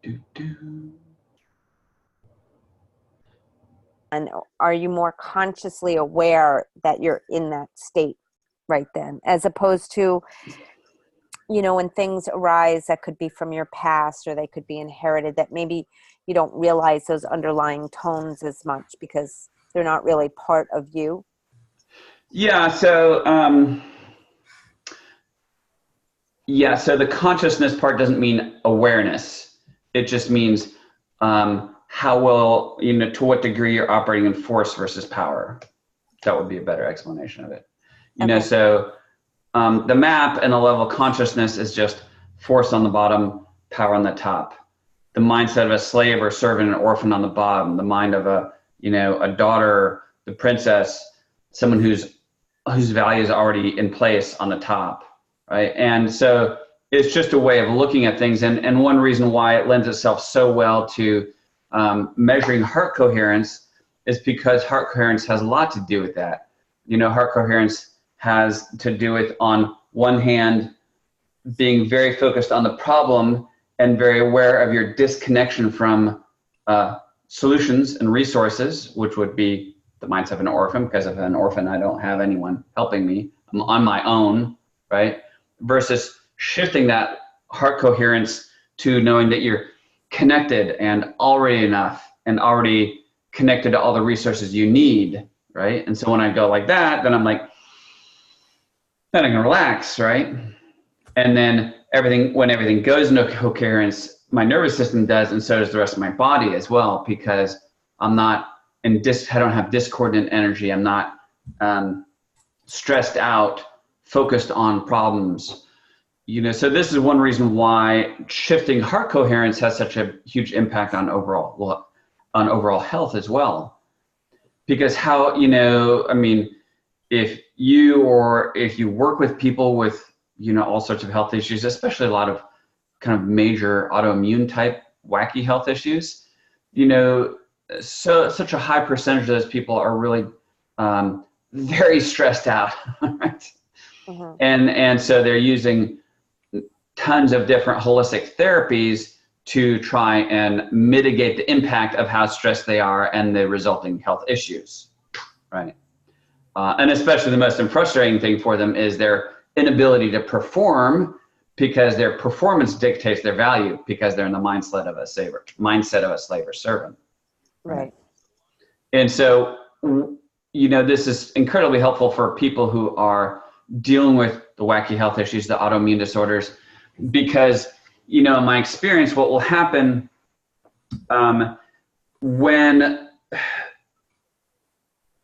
Do, do. And are you more consciously aware that you're in that state right then, as opposed to, you know, when things arise that could be from your past or they could be inherited, that maybe you don't realize those underlying tones as much because they're not really part of you? Yeah, so so the consciousness part doesn't mean awareness. It just means how well, you know, to what degree you're operating in force versus power. That would be a better explanation of it. You know, so the map and the level of consciousness is just force on the bottom, power on the top. The mindset of a slave or servant, an orphan on the bottom. The mind of a, you know, a daughter, the princess, someone whose value is already in place on the top, right? And so it's just a way of looking at things. And one reason why it lends itself so well to measuring heart coherence is because heart coherence has a lot to do with that. You know, heart coherence has to do with, on one hand, being very focused on the problem and very aware of your disconnection from solutions and resources, which would be the mindset of an orphan, because if an orphan, I don't have anyone helping me. I'm on my own, right? Versus shifting that heart coherence to knowing that you're connected and already enough and already connected to all the resources you need, right? And so when I go like that, then I'm like, then I can relax, right? And then when everything goes into coherence, my nervous system does, and so does the rest of my body as well, because I'm not I don't have discordant energy. I'm not stressed out, focused on problems. You know, so this is one reason why shifting heart coherence has such a huge impact on overall health as well. Because how, you know, I mean, if you work with people with, you know, all sorts of health issues, especially a lot of kind of major autoimmune type wacky health issues, you know, so such a high percentage of those people are really very stressed out, right? Mm-hmm. And so they're using tons of different holistic therapies to try and mitigate the impact of how stressed they are and the resulting health issues, right? And especially the most frustrating thing for them is their inability to perform, because their performance dictates their value, because they're in the mindset of a slave or servant. Right. And so, you know, this is incredibly helpful for people who are dealing with the wacky health issues, the autoimmune disorders, because, you know, in my experience, what will happen when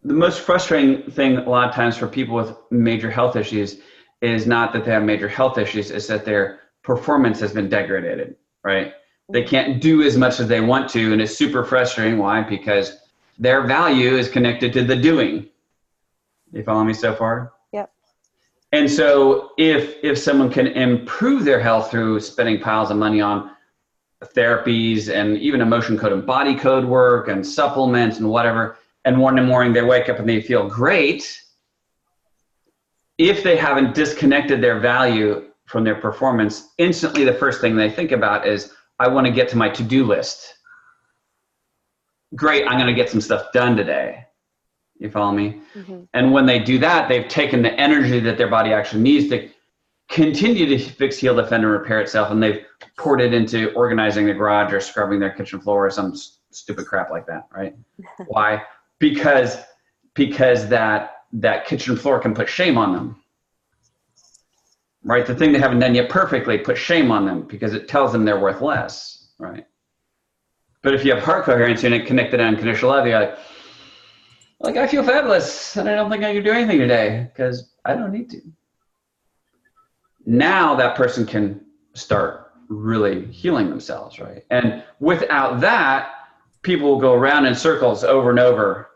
the most frustrating thing a lot of times for people with major health issues is not that they have major health issues, is that their performance has been degraded, right? They can't do as much as they want to, and it's super frustrating. Why? Because their value is connected to the doing. You follow me so far? Yep. And so if someone can improve their health through spending piles of money on therapies and even emotion code and body code work and supplements and whatever, and one morning they wake up and they feel great, if they haven't disconnected their value from their performance, instantly the first thing they think about is, I want to get to my to-do list. Great, I'm going to get some stuff done today. You follow me? Mm-hmm. And when they do that, they've taken the energy that their body actually needs to continue to fix, heal, defend, and repair itself, and they've poured it into organizing the garage or scrubbing their kitchen floor or some stupid crap like that, right? Why? Because that kitchen floor can put shame on them. Right? The thing they haven't done yet perfectly puts shame on them because it tells them they're worth less, right? But if you have heart coherence and it connected to unconditional love, you're like, I feel fabulous and I don't think I can do anything today because I don't need to. Now that person can start really healing themselves, right? And without that, people will go around in circles over and over.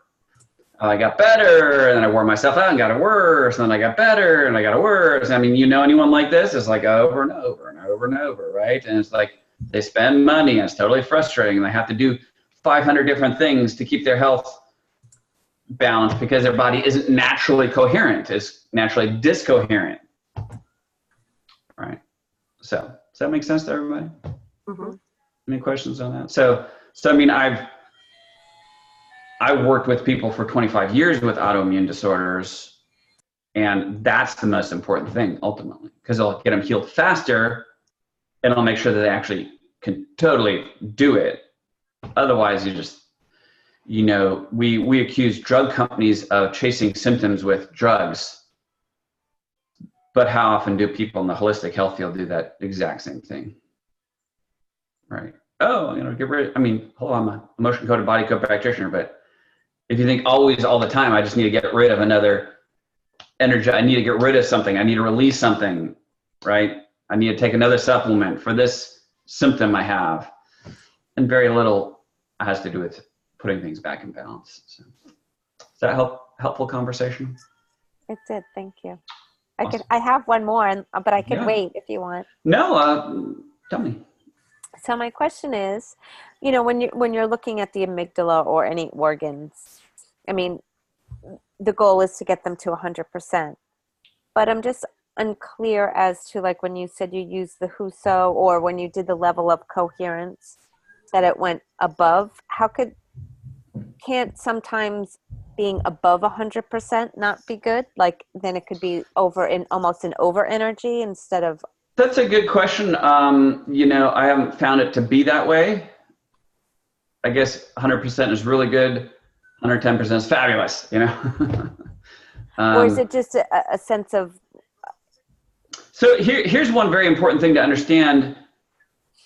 I got better, and then I wore myself out and got it worse, and then I got better, and I got it worse. I mean, you know anyone like this? It's like over and over and over and over, right? And it's like they spend money, and it's totally frustrating, and they have to do 500 different things to keep their health balanced because their body isn't naturally coherent. It's naturally discoherent, right? So does that make sense to everybody? Mm-hmm. Any questions on that? So I mean, I worked with people for 25 years with autoimmune disorders, and that's the most important thing ultimately, because I'll get them healed faster, and I'll make sure that they actually can totally do it. Otherwise, you just, we accuse drug companies of chasing symptoms with drugs. But how often do people in the holistic health field do that exact same thing? Right. Oh, get rid of, hello, I'm an emotion coded body code practitioner, but if you think always, all the time, I just need to get rid of another energy, I need to get rid of something, I need to release something, right? I need to take another supplement for this symptom I have. And very little has to do with putting things back in balance. So, does that helpful conversation? It did. Thank you. Awesome. I have one more, but I could wait if you want. No, tell me. So my question is, when you're looking at the amygdala or any organs, the goal is to get them to 100%. But I'm just unclear as to, like, when you said you used the Huso, or when you did the level of coherence, that it went above. Can't sometimes being above 100% not be good? Like, then it could be almost an over energy instead of. That's a good question. I haven't found it to be that way. I guess 100% is really good. 110% is fabulous, Or is it just a sense of. So here's one very important thing to understand.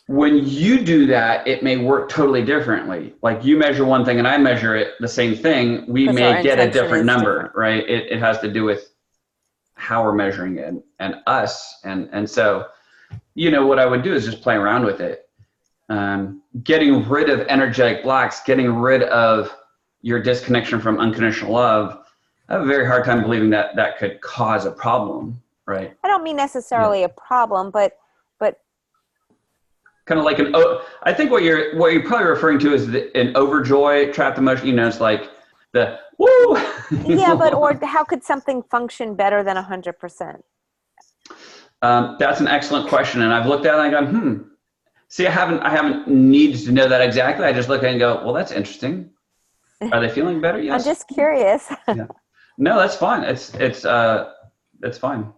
When you do that, it may work totally differently. Like, you measure one thing and I measure it the same thing. We may get a different number, right? It has to do with how we're measuring it and us. And so, what I would do is just play around with it. Getting rid of energetic blocks, getting rid of your disconnection from unconditional love. I have a very hard time believing that could cause a problem, right? I don't mean necessarily a problem, but kind of like I think what you're probably referring to is an overjoy, trapped emotion. It's like the woo. Yeah, or how could something function better than 100%? That's an excellent question, and I've looked at it and I go, See, I haven't needed to know that exactly. I just look at it and go, well, that's interesting. Are they feeling better? Yes. I'm just curious. Yeah. No, that's fine. It's fine.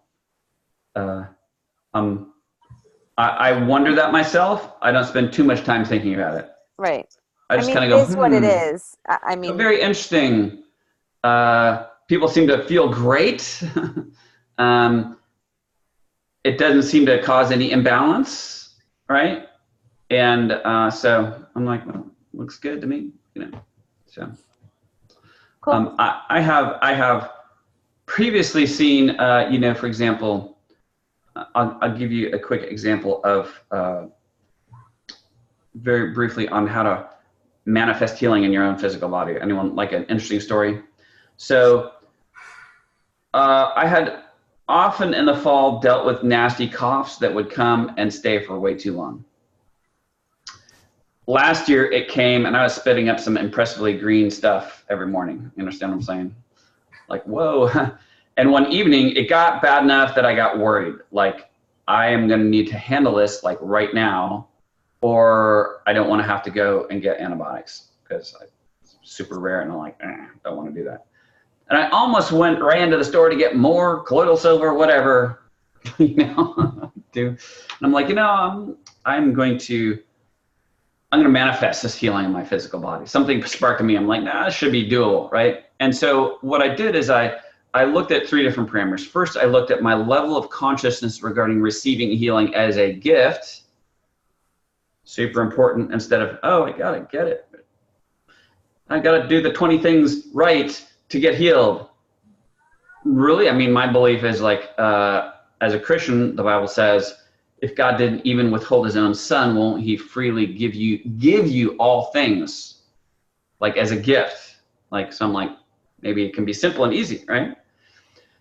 I wonder that myself. I don't spend too much time thinking about it. Right. I just kind of go, it is what it is. Very interesting. People seem to feel great. It doesn't seem to cause any imbalance, right? And so I'm like, well, looks good to me, So cool. I have previously seen, for example, I'll give you a quick example of very briefly on how to manifest healing in your own physical body. Anyone like an interesting story? So I had often in the fall dealt with nasty coughs that would come and stay for way too long. Last year it came and I was spitting up some impressively green stuff every morning. You understand what I'm saying? Like, whoa. And one evening it got bad enough that I got worried. Like, I am going to need to handle this like right now, or I don't want to have to go and get antibiotics because it's super rare and I'm like, don't want to do that. And I almost ran to the store to get more colloidal silver, whatever, do. And I'm like, I'm going to manifest this healing in my physical body. Something sparked in me. I'm like, this should be doable, right? And so what I did is I looked at 3 different parameters. First, I looked at my level of consciousness regarding receiving healing as a gift. Super important, instead of, I got to get it. I got to do the 20 things right to get healed. Really, my belief is like, as a Christian, the Bible says, if God didn't even withhold his own son, won't he freely give you all things, like as a gift? Like, so I'm like, maybe it can be simple and easy, right?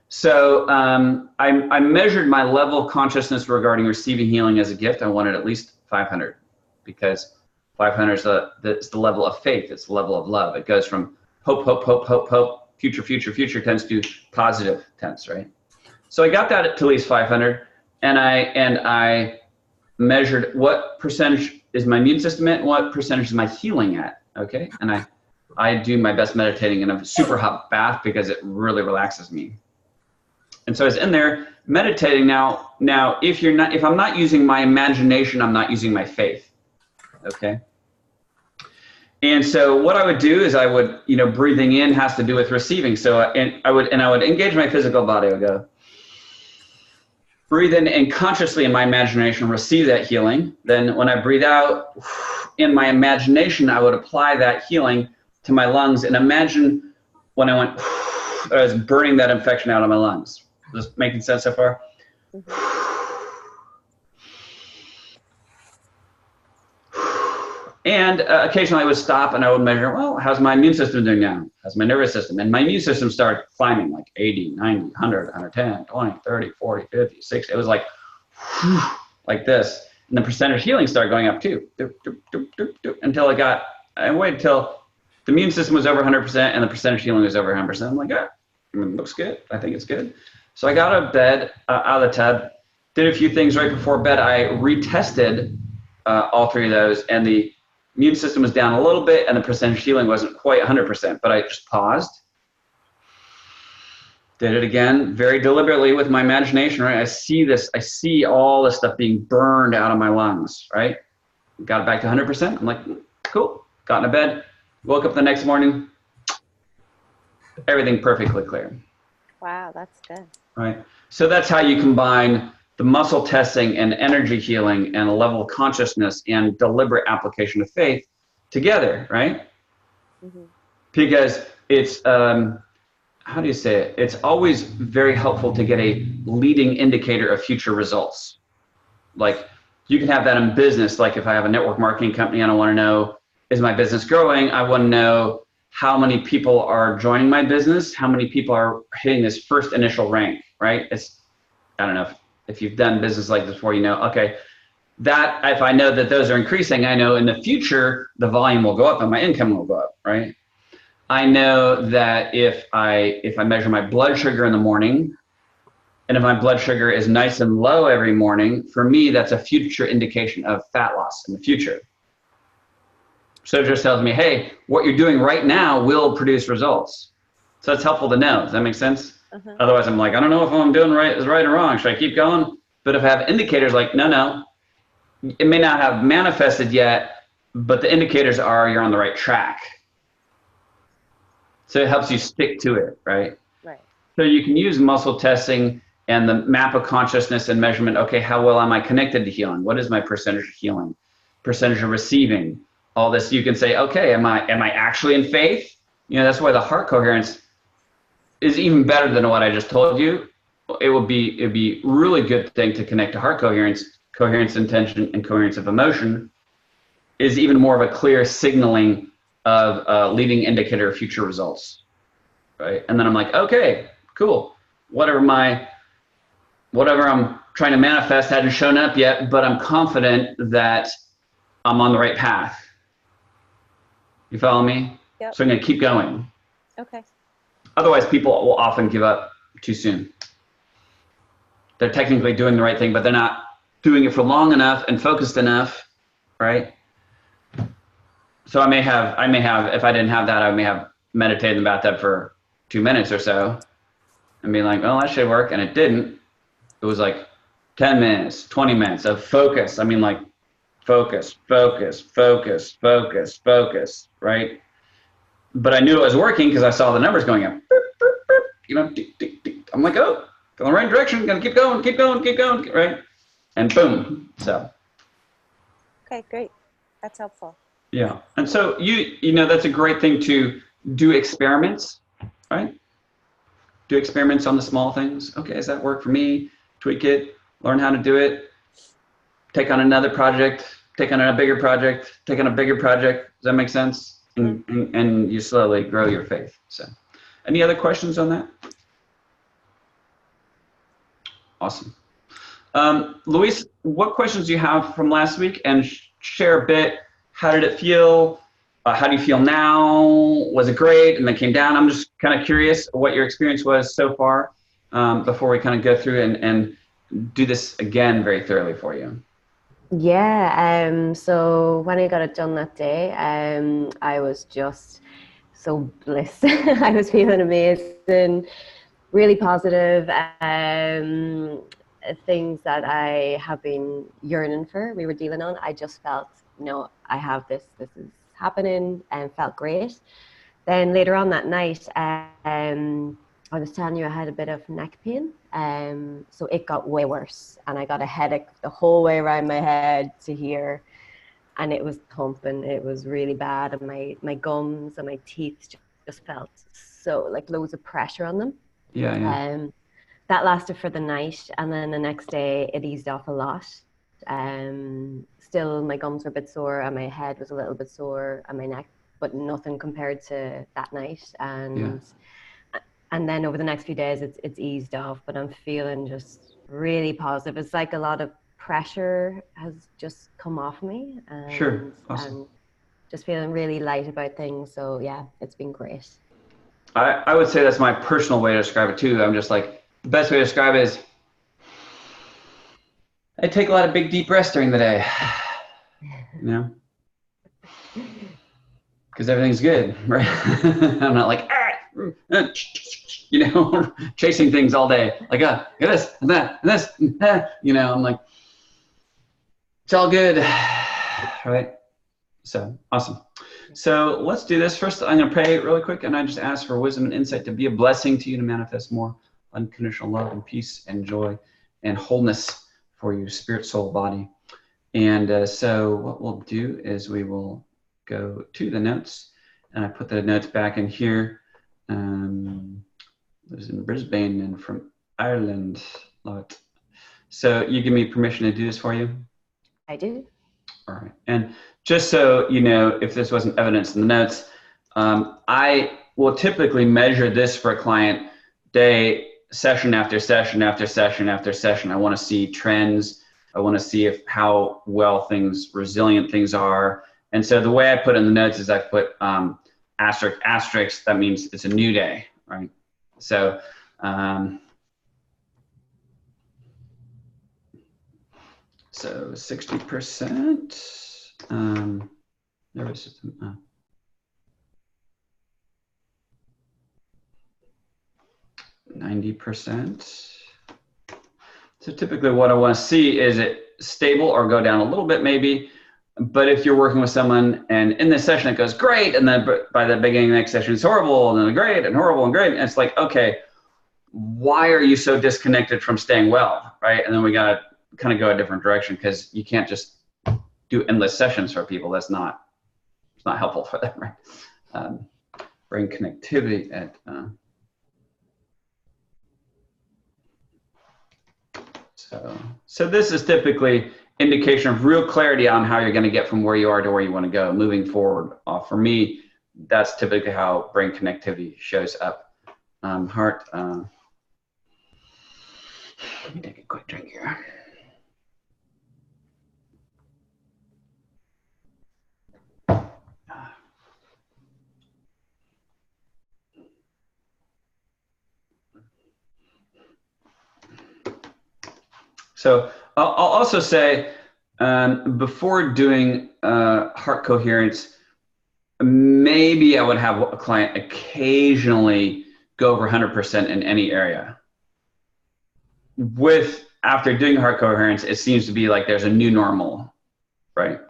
So I measured my level of consciousness regarding receiving healing as a gift. I wanted at least 500, because 500 is the level of faith. It's the level of love. It goes from hope, hope, hope, hope, hope, future, future, future tense to positive tense, right? So I got that to at least 500. And I measured what percentage is my immune system at? What percentage is my healing at? Okay. And I do my best meditating in a super hot bath because it really relaxes me. And so I was in there meditating. Now, if I'm not using my imagination, I'm not using my faith. Okay. And so what I would do is I would, breathing in has to do with receiving. So, I would engage my physical body. I would go, breathe in and consciously in my imagination receive that healing. Then when I breathe out in my imagination, I would apply that healing to my lungs and imagine when I went, I was burning that infection out of my lungs. Is this making sense so far? And occasionally I would stop and I would measure, well, how's my immune system doing now? How's my nervous system? And my immune system started climbing like 80, 90, 100, 110, 20, 30, 40, 50, 60. It was like this. And the percentage healing started going up too, until I waited till the immune system was over 100% and the percentage healing was over 100%. I'm like, it looks good. I think it's good. So I got out of bed, out of the tub, did a few things right before bed. I retested all three of those, and the immune system was down a little bit and the percentage healing wasn't quite 100%, but I just paused, did it again very deliberately with my imagination, right? I see all this stuff being burned out of my lungs, right? Got it back to 100%. I'm like, cool. Got into bed, woke up the next morning, everything perfectly clear. Wow, that's good. Right. So that's how you combine the muscle testing and energy healing and a level of consciousness and deliberate application of faith together, right? Mm-hmm. Because it's, how do you say it? It's always very helpful to get a leading indicator of future results. Like you can have that in business. Like if I have a network marketing company and I want to know, is my business growing? I want to know how many people are joining my business, how many people are hitting this first initial rank, right? I don't know if you've done business like this before, okay, that if I know that those are increasing, I know in the future, the volume will go up and my income will go up, right? I know that if I measure my blood sugar in the morning, and if my blood sugar is nice and low every morning, for me, that's a future indication of fat loss in the future. So it just tells me, hey, what you're doing right now will produce results. So it's helpful to know. Does that make sense? Uh-huh. Otherwise, I'm like, I don't know if what I'm doing is right or wrong. Should I keep going? But if I have indicators like, no, it may not have manifested yet, but the indicators are you're on the right track. So it helps you stick to it, right? Right. So you can use muscle testing and the map of consciousness and measurement. Okay, how well am I connected to healing? What is my percentage of healing? Percentage of receiving? All this, you can say, okay, am I actually in faith? That's why the heart coherence is even better than what I just told you. It'd be really good thing to connect to heart coherence, coherence intention, and coherence of emotion is even more of a clear signaling of a leading indicator of future results, right? And then I'm like, okay, cool. Whatever I'm trying to manifest hadn't shown up yet, but I'm confident that I'm on the right path. You follow me? Yep. So I'm going to keep going. Okay. Otherwise, people will often give up too soon. They're technically doing the right thing, but they're not doing it for long enough and focused enough, right? So I may have, if I didn't have that, I may have meditated in the bathtub for 2 minutes or so and be like, oh, that should work. And it didn't. It was like 10 minutes, 20 minutes of focus. I mean, like focus, right? But I knew it was working because I saw the numbers going up. I'm like, oh, go in the right direction. Gonna keep going, right? And boom. So. Okay, great. That's helpful. Yeah, and so you know that's a great thing to do experiments, right? Do experiments on the small things. Okay, does that work for me? Tweak it, learn how to do it. Take on another project. Take on a bigger project. Take on a bigger project. Does that make sense? And you slowly grow your faith. So, any other questions on that? Awesome. Luis, what questions do you have from last week? And share a bit. How did it feel? How do you feel now? Was it great? And then came down. I'm just kind of curious what your experience was so far before we kind of go through and do this again very thoroughly for you. Yeah, so when I got it done that day, I was just so bliss. I was feeling amazing, really positive. Things that I have been yearning for, we were dealing on. I just felt, I have this, this is happening, and felt great. Then later on that night, I was telling you I had a bit of neck pain. So it got way worse, and I got a headache the whole way around my head to here, and it was pumping. It was really bad, and my gums and my teeth just felt so like loads of pressure on them. Yeah, yeah, Um, that lasted for the night, and then the next day it eased off a lot. Still, my gums were a bit sore, and my head was a little bit sore, and my neck, but nothing compared to that night. yeah. And then over the next few days, it's eased off, but I'm feeling just really positive. It's like a lot of pressure has just come off me, Sure. Awesome. and just feeling really light about things. So yeah, it's been great. I would say that's my personal way to describe it too. I'm just like, the best way to describe it is I take a lot of big deep breaths during the day, you know, because everything's good, right? I'm not like, you know, chasing things all day. Like, this and that and this, you know, I'm like, it's all good, right? So awesome. So let's do this. First, I'm going to pray really quick, and I just ask for wisdom and insight to be a blessing to you, to manifest more unconditional love and peace and joy and wholeness for you, spirit, soul, body. And so what we'll do is we will go to the notes, and I put the notes back in here. Lives in Brisbane and from Ireland. Love it. So you give me permission to do this for you? I do. All right. And just so you know, if this wasn't evidence in the notes, I will typically measure this for a client day, session after session after session after session. I want to see trends. I want to see how well resilient things are. And so the way I put in the notes is I put asterisk. That means it's a new day, right? So so 60%. Nervous system. 90%. So typically what I want to see is it stable or go down a little bit maybe. But if you're working with someone and in this session it goes great, and then by the beginning of the next session it's horrible, and then great and horrible and great, and it's like, okay, why are you so disconnected from staying well, right? And then we got to kind of go a different direction, because you can't just do endless sessions for people. It's not helpful for them, right? Brain connectivity at so this is typically indication of real clarity on how you're going to get from where you are to where you want to go moving forward. For me, that's typically how brain connectivity shows up. Heart. Let me take a quick drink here. So I'll also say, before doing heart coherence, maybe I would have a client occasionally go over 100% in any area. After doing heart coherence, it seems to be like there's a new normal, right?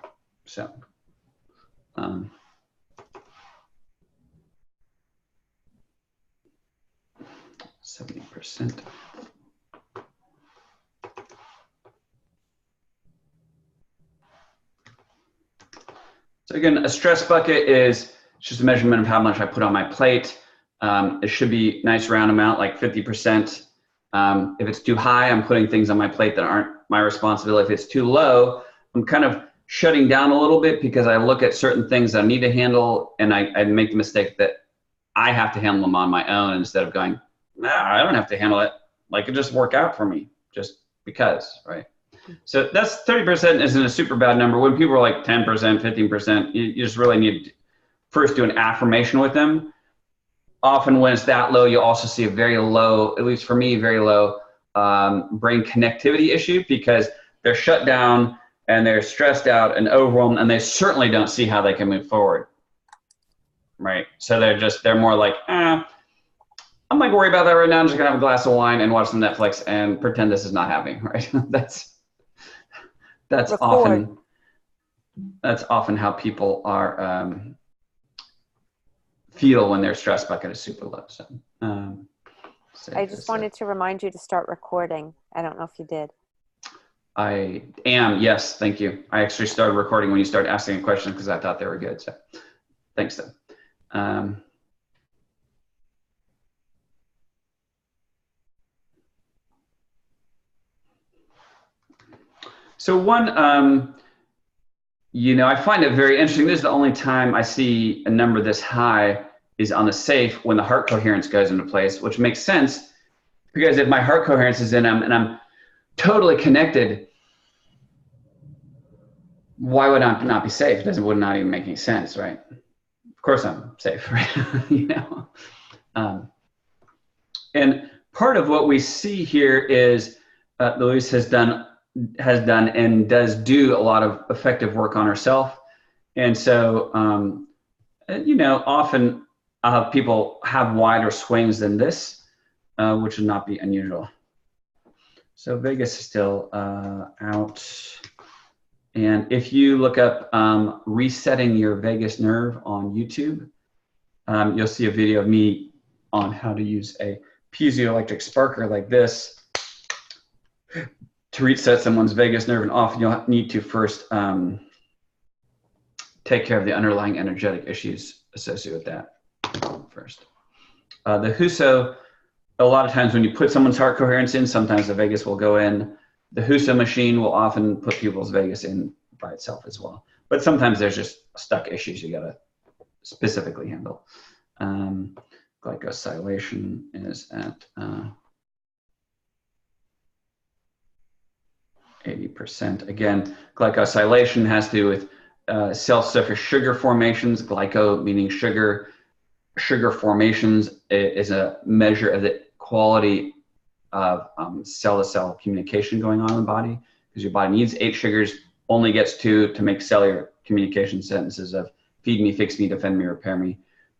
So 70%. So again, a stress bucket is just a measurement of how much I put on my plate. It should be nice round amount, like 50%. If it's too high, I'm putting things on my plate that aren't my responsibility. If it's too low, I'm kind of shutting down a little bit, because I look at certain things I need to handle, and I make the mistake that I have to handle them on my own, instead of going, nah, I don't have to handle it. Like, it just work out for me just because, right? So that's 30% isn't a super bad number. When people are like 10%, 15%, you just really need to first do an affirmation with them. Often when it's that low, you also see a very low, at least for me, very low brain connectivity issue, because they're shut down and they're stressed out and overwhelmed, and they certainly don't see how they can move forward. Right. So they're more like, I'm not gonna worry about that right now. I'm just gonna have a glass of wine and watch some Netflix and pretend this is not happening. Right. that's Record. often how people are feel when their stress bucket is super low. So I just wanted to remind you to start recording. I don't know if you did. I am. Yes. Thank you. I actually started recording when you started asking a question because I thought they were good. So thanks, though. So one, I find it very interesting. This is the only time I see a number this high is on the safe when the heart coherence goes into place, which makes sense because if my heart coherence is in and I'm totally connected, why would I not be safe? It would not even make any sense, right? Of course I'm safe, right? And part of what we see here is Louise has done and does do a lot of effective work on herself. And so, often people have wider swings than this, which would not be unusual. So Vegas is still out. And if you look up resetting your vagus nerve on YouTube, you'll see a video of me on how to use a piezoelectric sparker like this to reset someone's vagus nerve. And often you'll need to first take care of the underlying energetic issues associated with that first. The Huso, a lot of times when you put someone's heart coherence in, sometimes the vagus will go in. The Huso machine will often put people's vagus in by itself as well. But sometimes there's just stuck issues you gotta specifically handle. Glycosylation is at 80%. Again, glycosylation has to do with self-sufficient sugar formations. Glyco meaning sugar. Sugar formations is a measure of the quality of cell-to-cell communication going on in the body, because your body needs 8 sugars, only gets 2 to make cellular communication sentences of feed me, fix me, defend me, repair me.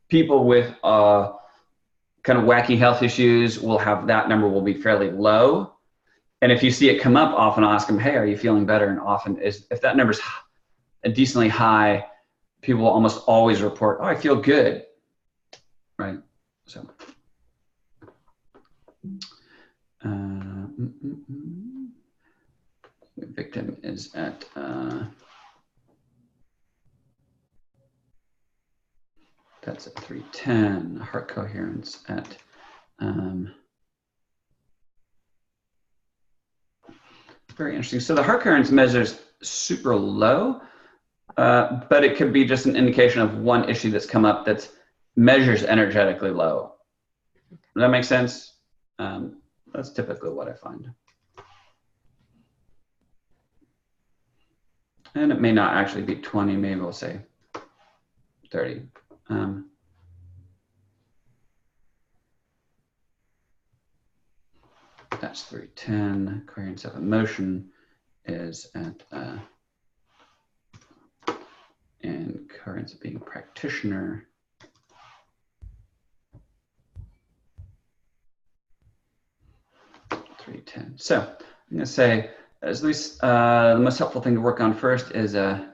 People with kind of wacky health issues will have that number will be fairly low. And if you see it come up, often I'll ask them, hey, are you feeling better? And often if that number's decently high, people will almost always report, oh, I feel good, right? So. The victim is at that's at 310. Heart coherence at very interesting. So the heart coherence measures super low, but it could be just an indication of one issue that's come up that measures energetically low. Does that make sense? That's typically what I find. And it may not actually be 20, maybe we'll say 30. That's 310. Coherence of emotion is at, and coherence of being practitioner. So I'm going to say, at least the most helpful thing to work on first is we're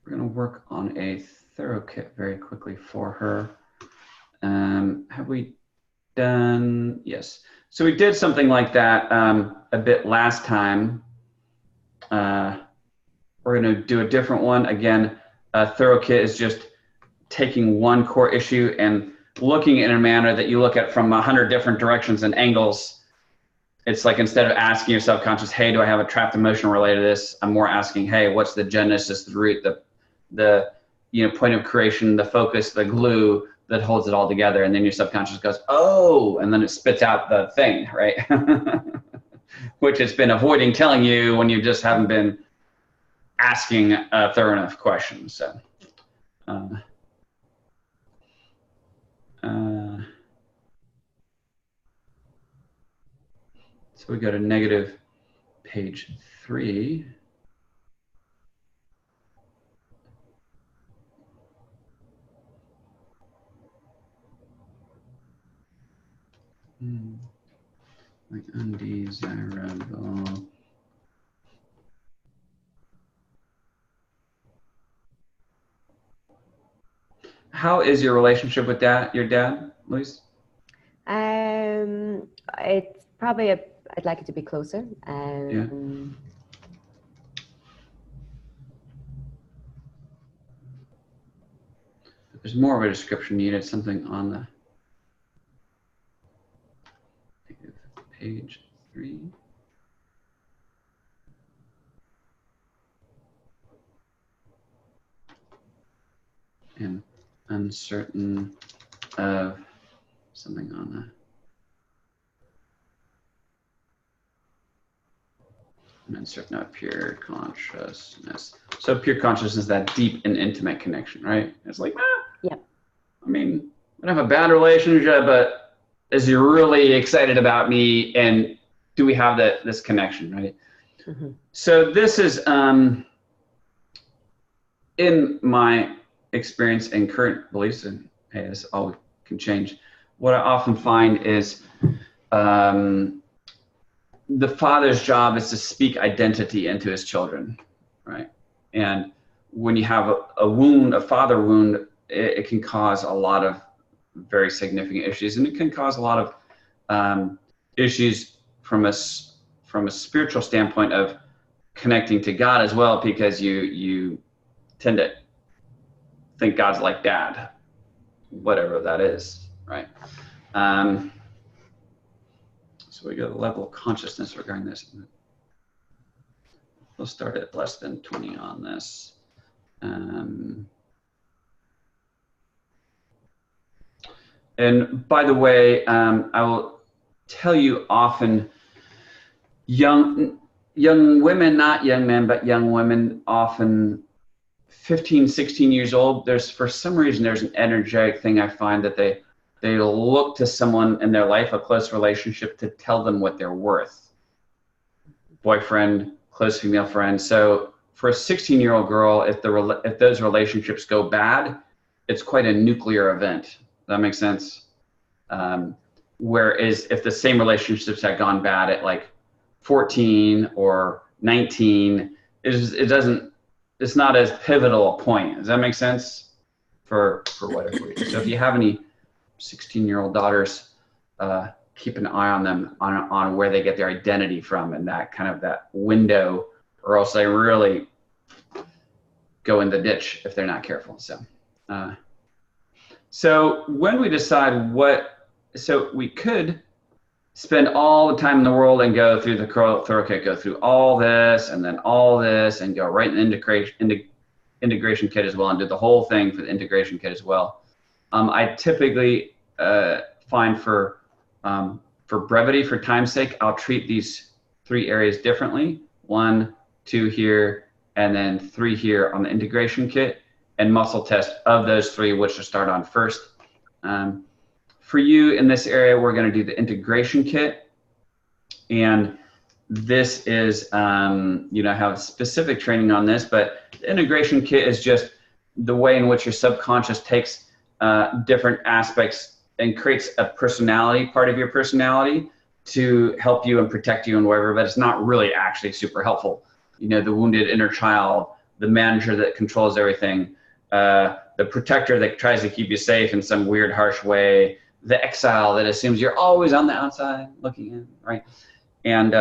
going to work on a thorough kit very quickly for her. Have we done? Yes. So we did something like that a bit last time. We're going to do a different one. Again, a thorough kit is just taking one core issue and looking in a manner that you look at from 100 different directions and angles. It's like instead of asking your subconscious, hey, do I have a trapped emotion related to this? I'm more asking, hey, what's the genesis, the root, the point of creation, the focus, the glue that holds it all together. And then your subconscious goes, oh, and then it spits out the thing, right? Which it's been avoiding telling you when you just haven't been asking a thorough enough question. So. So we go to negative page 3. Like undesirable. How is your relationship with your dad, Luis? It's probably I'd like it to be closer. Yeah. There's more of a description needed, something on the page 3. And uncertain of something on the uncertain of pure consciousness. So pure consciousness, that deep and intimate connection, right? It's like, yeah. I mean, I don't have a bad relationship, but is he really excited about me? And do we have this connection, right? Mm-hmm. So this is, in my experience and current beliefs, and hey, this all can change. What I often find is the father's job is to speak identity into his children, right? And when you have a wound, a father wound, it can cause a lot of very significant issues, and it can cause a lot of issues from a spiritual standpoint of connecting to God as well, because you tend to think God's like dad, whatever that is, right? So we got a level of consciousness regarding this. We'll start at less than 20 on this. And by the way, I will tell you often, young women, not young men, but young women, often 15, 16 years old, for some reason, there's an energetic thing I find that they look to someone in their life, a close relationship, to tell them what they're worth. Boyfriend, close female friend. So for a 16-year-old girl, if those relationships go bad, it's quite a nuclear event. Does that make sense? Whereas if the same relationships had gone bad at like 14 or 19, it's not as pivotal a point. Does that make sense? For whatever reason. So if you have any 16-year-old daughters, keep an eye on them on where they get their identity from, and that kind of that window, or else they really go in the ditch if they're not careful. So when we decide so we could spend all the time in the world and go through the thorough kit, go through all this and then all this, and go right in the integration kit as well, and do the whole thing for the integration kit as well. I typically find for brevity, for time's sake, I'll treat these 3 areas differently. 1, 2 here, and then 3 here on the integration kit, and muscle test of those 3, which to start on first. For you in this area, we're going to do the integration kit, and this is, have specific training on this, but the integration kit is just the way in which your subconscious takes different aspects and creates a personality, part of your personality, to help you and protect you and whatever, but it's not really actually super helpful. The wounded inner child, the manager that controls everything, the protector that tries to keep you safe in some weird, harsh way, the exile that assumes you're always on the outside looking in, right? And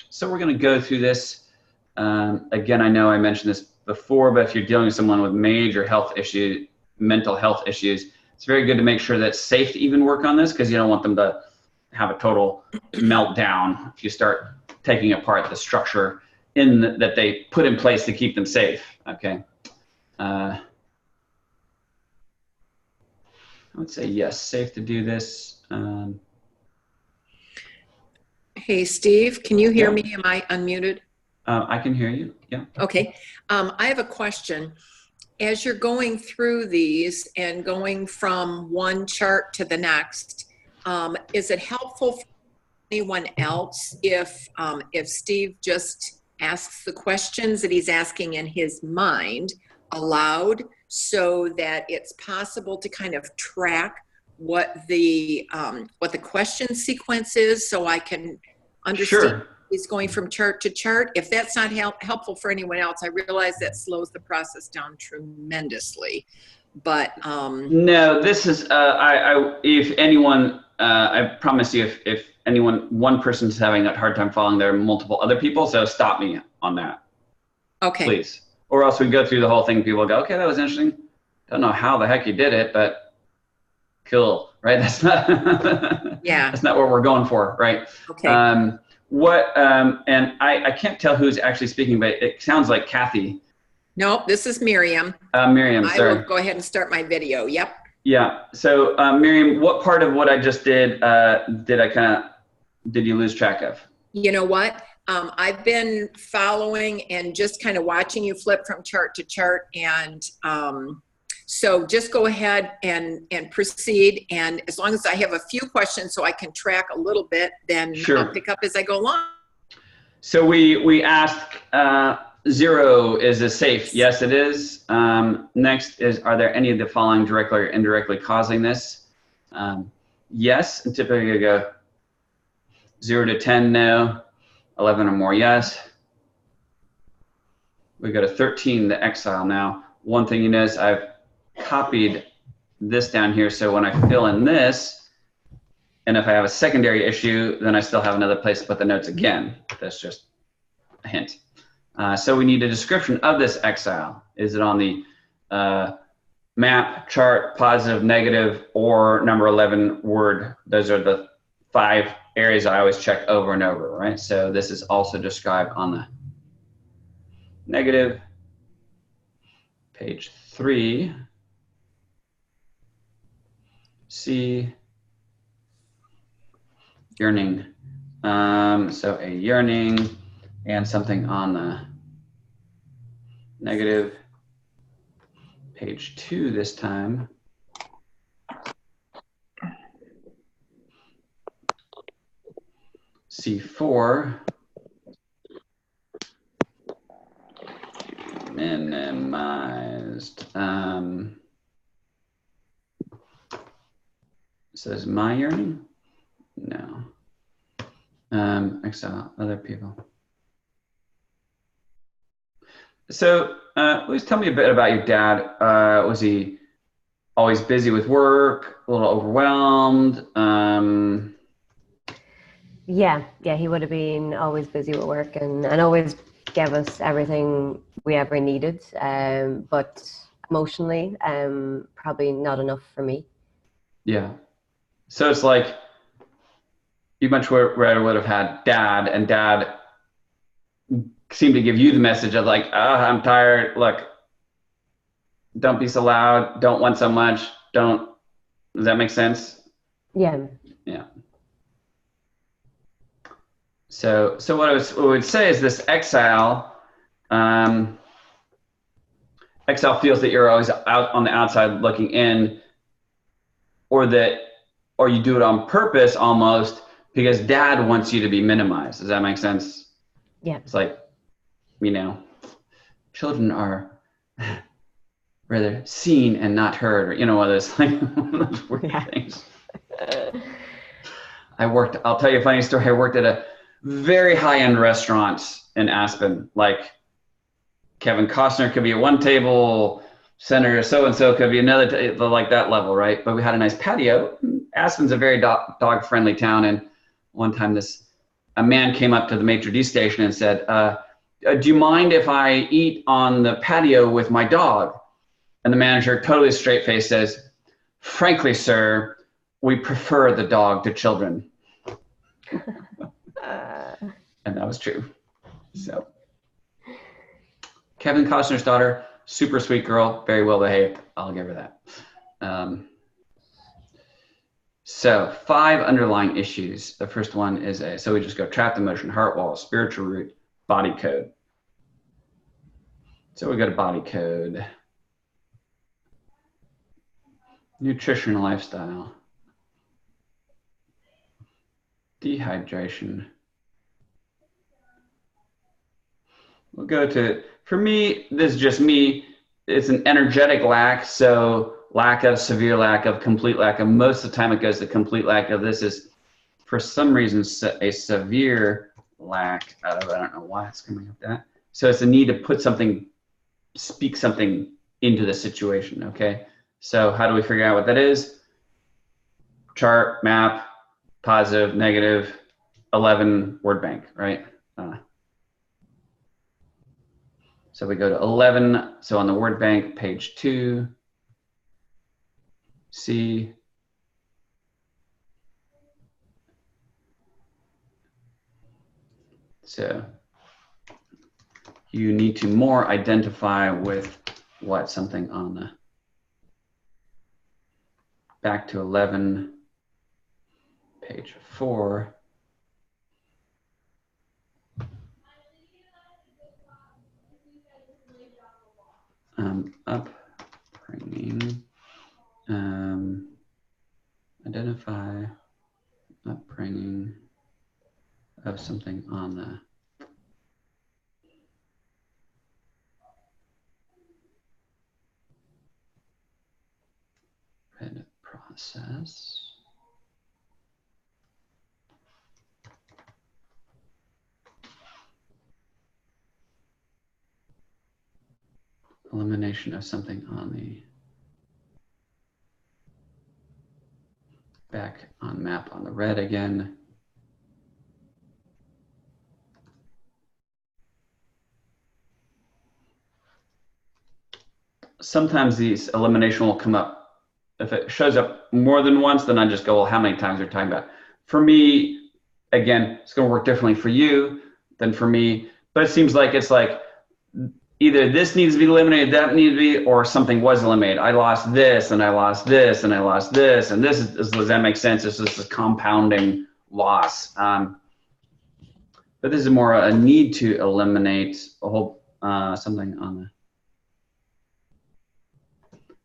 so we're going to go through this. Again, I know I mentioned this before, but if you're dealing with someone with major health issues, mental health issues, it's very good to make sure that it's safe to even work on this, because you don't want them to have a total meltdown if you start taking apart the structure that they put in place to keep them safe, okay? I would say yes, safe to do this. Hey, Steve, can you hear me? Am I unmuted? I can hear you, yeah. Okay, I have a question. As you're going through these and going from one chart to the next, is it helpful for anyone else if Steve just asks the questions that he's asking in his mind aloud, so that it's possible to kind of track what the question sequence is, so I can understand. Sure. He's going from chart to chart. If that's not helpful for anyone else, I realize that slows the process down tremendously. But no, this is if anyone, I promise you, if anyone, one person's having a hard time following, there are multiple other people, so stop me on that, okay. please. Or else we go through the whole thing, people go, okay, that was interesting. Don't know how the heck you did it, but cool, right? That's not Yeah. that's not what we're going for, right? Okay. And I can't tell who's actually speaking, but it sounds like Kathy. No, this is Miriam. Miriam, I sorry. will go ahead and start my video. Yep. Yeah. So Miriam, what part of what I just did did you lose track of? You know what? I've been following and just kind of watching you flip from chart to chart, and so just go ahead and proceed. And as long as I have a few questions so I can track a little bit, then Sure. I'll pick up as I go along. So we ask 0, is it safe? Yes, it is. Next is, are there any of the following directly or indirectly causing this? Yes, and typically you go 0 to 10, no. 11 or more, yes. We go to 13, the exile now. One thing you notice, I've copied this down here, so when I fill in this, and if I have a secondary issue, then I still have another place to put the notes again. That's just a hint. So we need a description of this exile. Is it on the map, chart, positive, negative, or number 11 word? Those are the 5 areas I always check over and over, right? So this is also described on the negative, page 3. C, yearning. So a yearning and something on the negative, page 2 this time. C4, minimized. Says my yearning? No. Exile, other people. So please tell me a bit about your dad. Was he always busy with work, a little overwhelmed? Yeah, he would have been always busy with work and always gave us everything we ever needed. But emotionally, probably not enough for me. Yeah. So it's like you much rather would have had dad, and dad seemed to give you the message of like, I'm tired. Look, don't be so loud. Don't want so much. Does that make sense? Yeah. Yeah. So what I would say is this exile, exile feels that you're always out on the outside looking in, or you do it on purpose almost because dad wants you to be minimized. Does that make sense? Yeah. It's like, children are rather seen and not heard, or one of those, like, one of those weird things. I'll tell you a funny story. I worked at a very high-end restaurant in Aspen. Like Kevin Costner could be at one table, Senator so-and-so could be another, like that level, right? But we had a nice patio. Aspen's a very dog-friendly town, and one time a man came up to the maitre d' station and said, do you mind if I eat on the patio with my dog? And the manager, totally straight-faced, says, frankly, sir, we prefer the dog to children. And that was true. So Kevin Costner's daughter, super sweet girl, very well behaved. I'll give her that. So 5 underlying issues. The first one is so we just go trapped emotion, heart wall, spiritual root, body code. So we go to body code. Nutrition, lifestyle. Dehydration. we'll go to, for me, this is just me, it's an energetic lack, so lack of, severe lack of, complete lack of. Most of the time it goes to complete lack of. This is, for some reason, a severe lack of, I don't know why it's coming up that. So it's a need to put something, speak something into the situation, okay? So how do we figure out what that is? Chart, map, positive, negative, 11, word bank, right? So we go to 11, so on the word bank, page 2, C. So you need to more identify with what, something on the, back to 11, page 4. Upbringing, identify upbringing of something on the red process. Elimination of something on the back on map on the red again. Sometimes these elimination will come up. If it shows up more than once, then I just go, well, how many times are you talking about? For me, again, it's going to work differently for you than for me, but it seems like it's like either this needs to be eliminated, that needs to be, or something was eliminated. I lost this, and I lost this, and I lost this, and this is, does that make sense? This is a compounding loss. But this is more a need to eliminate a whole, something on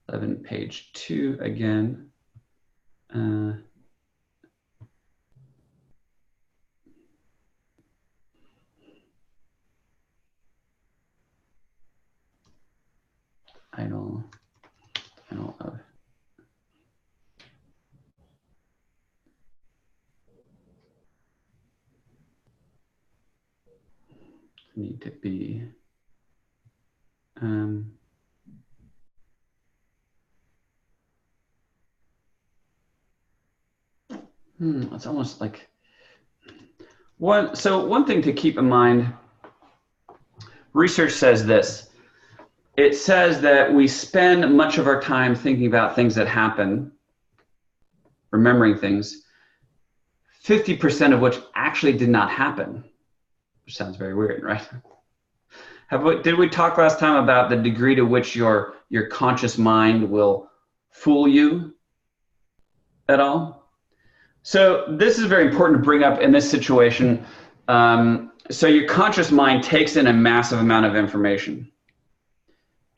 the 11, page 2 again. Idle of need to be it's almost like one thing to keep in mind, research says this. It says that we spend much of our time thinking about things that happen, remembering things, 50% of which actually did not happen, which sounds very weird, right? Did we talk last time about the degree to which your conscious mind will fool you at all? So this is very important to bring up in this situation. So your conscious mind takes in a massive amount of information.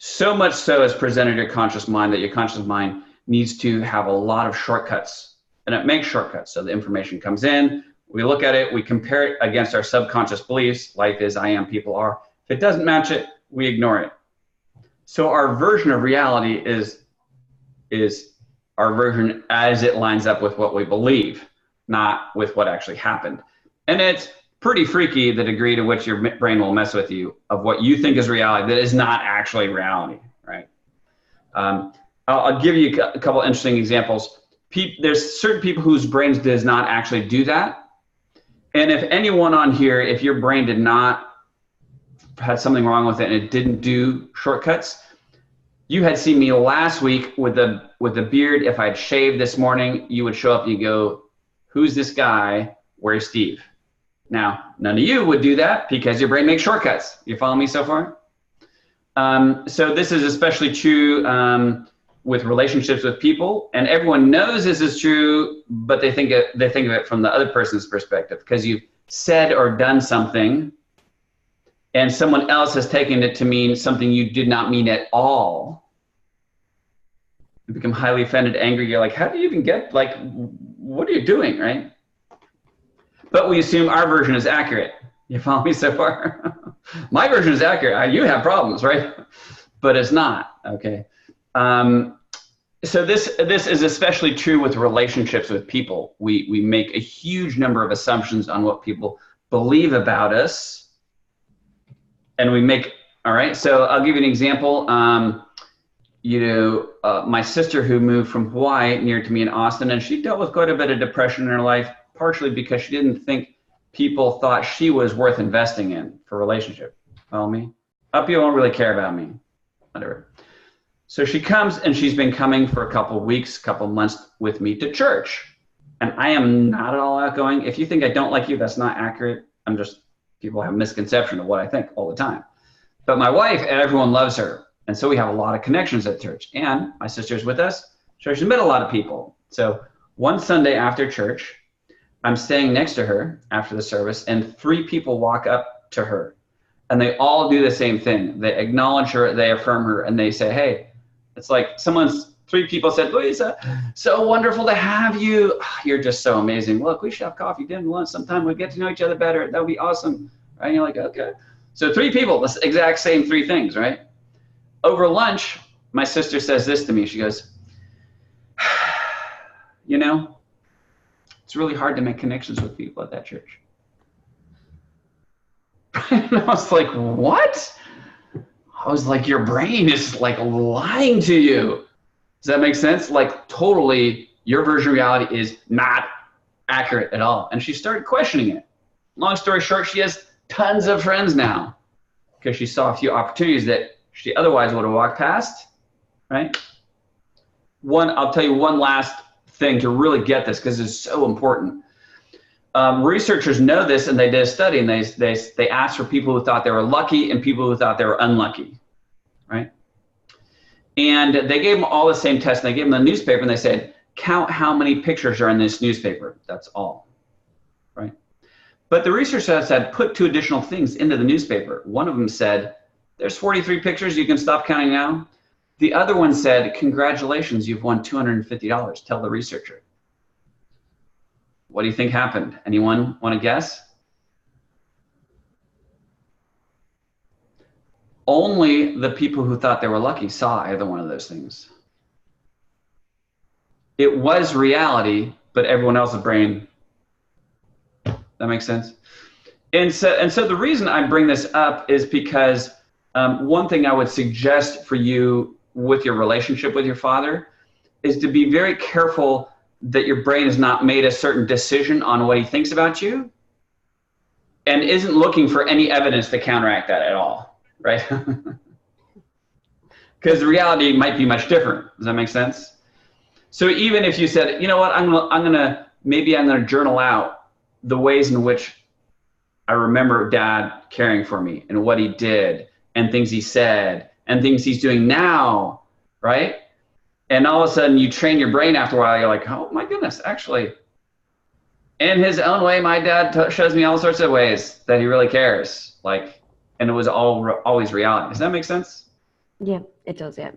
So much so is presented to your conscious mind that your conscious mind needs to have a lot of shortcuts. And it makes shortcuts. So the information comes in, we look at it, we compare it against our subconscious beliefs, life is, I am, people are. If it doesn't match it, we ignore it. So our version of reality is our version as it lines up with what we believe, not with what actually happened. And it's pretty freaky the degree to which your brain will mess with you of what you think is reality that is not actually reality, right? I'll give you a couple interesting examples. There's certain people whose brains does not actually do that. And if anyone on here, if your brain did not had something wrong with it and it didn't do shortcuts, you had seen me last week with the beard. If I'd shaved this morning, you would show up and you go, who's this guy? Where's Steve? Now, none of you would do that because your brain makes shortcuts. You follow me so far? So this is especially true with relationships with people, and everyone knows this is true, but they think of it from the other person's perspective because you've said or done something and someone else has taken it to mean something you did not mean at all. You become highly offended, angry. You're like, how do you even get, what are you doing, right? But we assume our version is accurate. You follow me so far? My version is accurate. You have problems, right? But it's not, okay? So this is especially true with relationships with people. We make a huge number of assumptions on what people believe about us. And we make, all right, so I'll give you an example. My sister who moved from Hawaii near to me in Austin, and she dealt with quite a bit of depression in her life, partially because she didn't think people thought she was worth investing in for a relationship. Follow me? People don't really care about me, whatever. So she comes, and she's been coming for a couple of weeks, couple of months with me to church. And I am not at all outgoing. If you think I don't like you, that's not accurate. People have a misconception of what I think all the time. But my wife and everyone loves her. And so we have a lot of connections at church. And my sister's with us. So she's met a lot of people. So one Sunday after church, I'm staying next to her after the service, and 3 people walk up to her. And they all do the same thing. They acknowledge her, they affirm her, and they say, hey, it's like 3 people said, Louisa, so wonderful to have you. You're just so amazing. Look, we should have coffee, dinner, lunch sometime. We'll get to know each other better. That would be awesome. Right? And you're like, okay. So 3 people, the exact same 3 things, right? Over lunch, my sister says this to me. She goes, it's really hard to make connections with people at that church. And I was like, what? I was like, your brain is like lying to you. Does that make sense? Like totally, your version of reality is not accurate at all. And she started questioning it. Long story short, she has tons of friends now because she saw a few opportunities that she otherwise would have walked past, right? I'll tell you one last thing to really get this because it's so important. Researchers know this, and they did a study, and they asked for people who thought they were lucky and people who thought they were unlucky, right? And they gave them all the same test, and they gave them the newspaper, and they said, count how many pictures are in this newspaper. That's all, right? But the researchers said, put 2 additional things into the newspaper. One of them said, there's 43 pictures, you can stop counting now. The other one said, congratulations, you've won $250, tell the researcher. What do you think happened? Anyone want to guess? Only the people who thought they were lucky saw either one of those things. It was reality, but everyone else's brain. That makes sense? And so the reason I bring this up is because one thing I would suggest for you with your relationship with your father is to be very careful that your brain has not made a certain decision on what he thinks about you and isn't looking for any evidence to counteract that at all, right? Because the reality might be much different. Does that make sense? So even if you said, you know what, I'm gonna journal out the ways in which I remember Dad caring for me and what he did and things he said and things he's doing now, right? And all of a sudden you train your brain after a while, you're like, oh my goodness, actually, in his own way, my dad shows me all sorts of ways that he really cares. Like, and it was always reality. Does that make sense? Yeah, it does, yeah.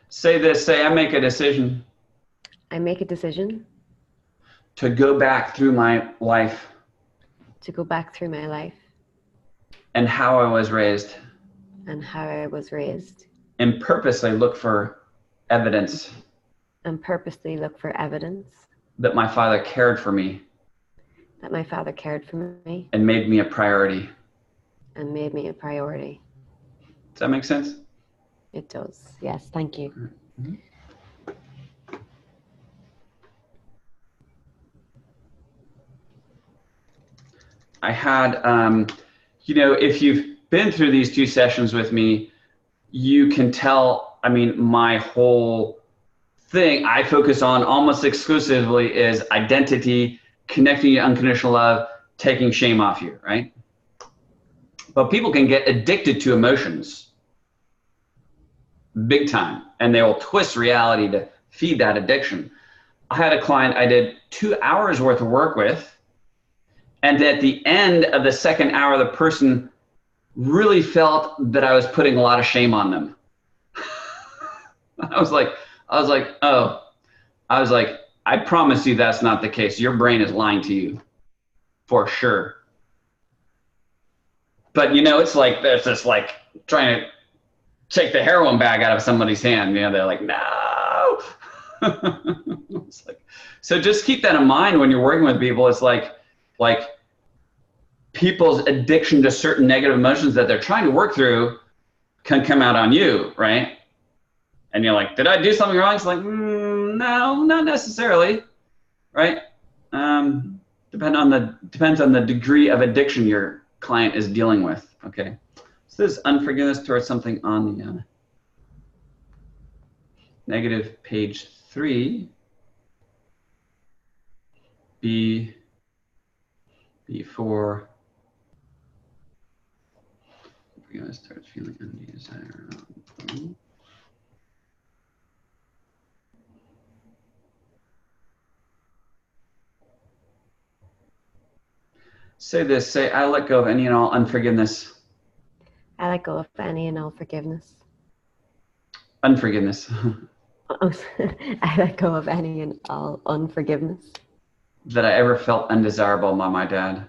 Say, I make a decision. I make a decision. To go back through my life. To go back through my life. And how I was raised. And how I was raised. And purposely look for evidence. And purposely look for evidence. That my father cared for me. That my father cared for me. And made me a priority. And made me a priority. Does that make sense? It does. Yes, thank you. Mm-hmm. I had, if you've been through these 2 sessions with me, you can tell, my whole thing I focus on almost exclusively is identity, connecting to unconditional love, taking shame off you, right? But people can get addicted to emotions big time, and they will twist reality to feed that addiction. I had a client I did 2 hours worth of work with, and at the end of the 2nd hour, the person really felt that I was putting a lot of shame on them. I was like, I promise you that's not the case. Your brain is lying to you, for sure. But you know, it's like there's this like trying to take the heroin bag out of somebody's hand. You know, they're like, no. It's like, so just keep that in mind when you're working with people. It's like people's addiction to certain negative emotions that they're trying to work through can come out on you, right? And you're like, did I do something wrong? It's like, no, not necessarily, right? Depends on the degree of addiction your client is dealing with. Okay, so this is unforgiveness towards something on the negative page 3. B4. Forgiveness towards feeling undesirable. Say this, say, I let go of any and all unforgiveness. I let go of any and all forgiveness. Unforgiveness. I let go of any and all unforgiveness. That I ever felt undesirable by my dad.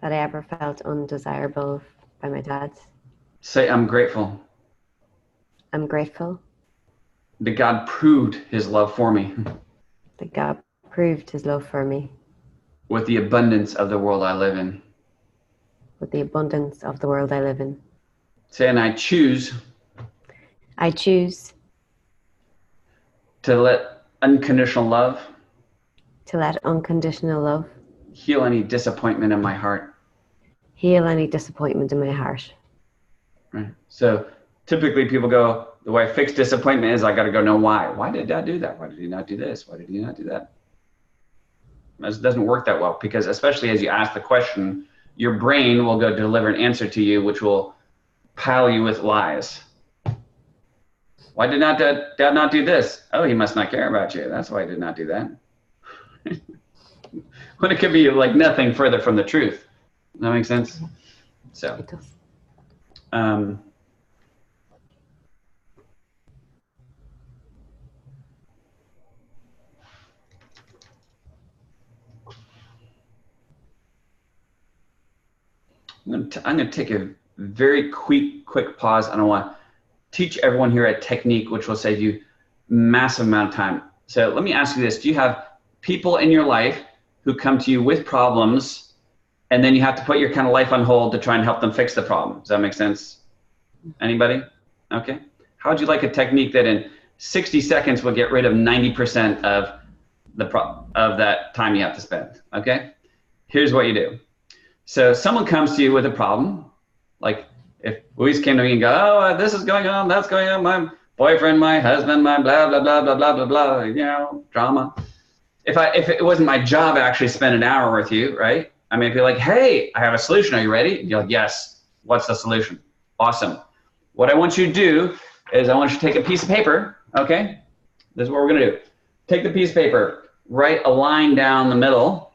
That I ever felt undesirable by my dad. Say, I'm grateful. I'm grateful. That God proved his love for me. That God proved his love for me. With the abundance of the world I live in. With the abundance of the world I live in. Say, and I choose. I choose. To let unconditional love. To let unconditional love. Heal any disappointment in my heart. Heal any disappointment in my heart. Right. So typically people go, the way I fix disappointment is I got to go know why. Why did Dad do that? Why did he not do this? Why did he not do that? It doesn't work that well, because especially as you ask the question, your brain will go deliver an answer to you, which will pile you with lies. Why did not Dad not do this? Oh, he must not care about you. That's why he did not do that. When it could be like nothing further from the truth. Does that make sense? So, It does. I'm going to take a very quick pause. And I want to teach everyone here a technique which will save you massive amount of time. So let me ask you this. Do you have people in your life who come to you with problems, and then you have to put your kind of life on hold to try and help them fix the problem? Does that make sense? Anybody? Okay. How would you like a technique that in 60 seconds will get rid of 90% of that time you have to spend? Okay. Here's what you do. So someone comes to you with a problem, like if Louise came to me and go, oh, this is going on, that's going on, my boyfriend, my husband, my blah, blah, blah, blah, blah, blah, blah, you know, drama. If it wasn't my job to actually spend an hour with you, right? I mean, if you're like, hey, I have a solution, are you ready? And you're like, yes. What's the solution? Awesome. What I want you to do is I want you to take a piece of paper, okay? This is what we're gonna do. Take the piece of paper, write a line down the middle,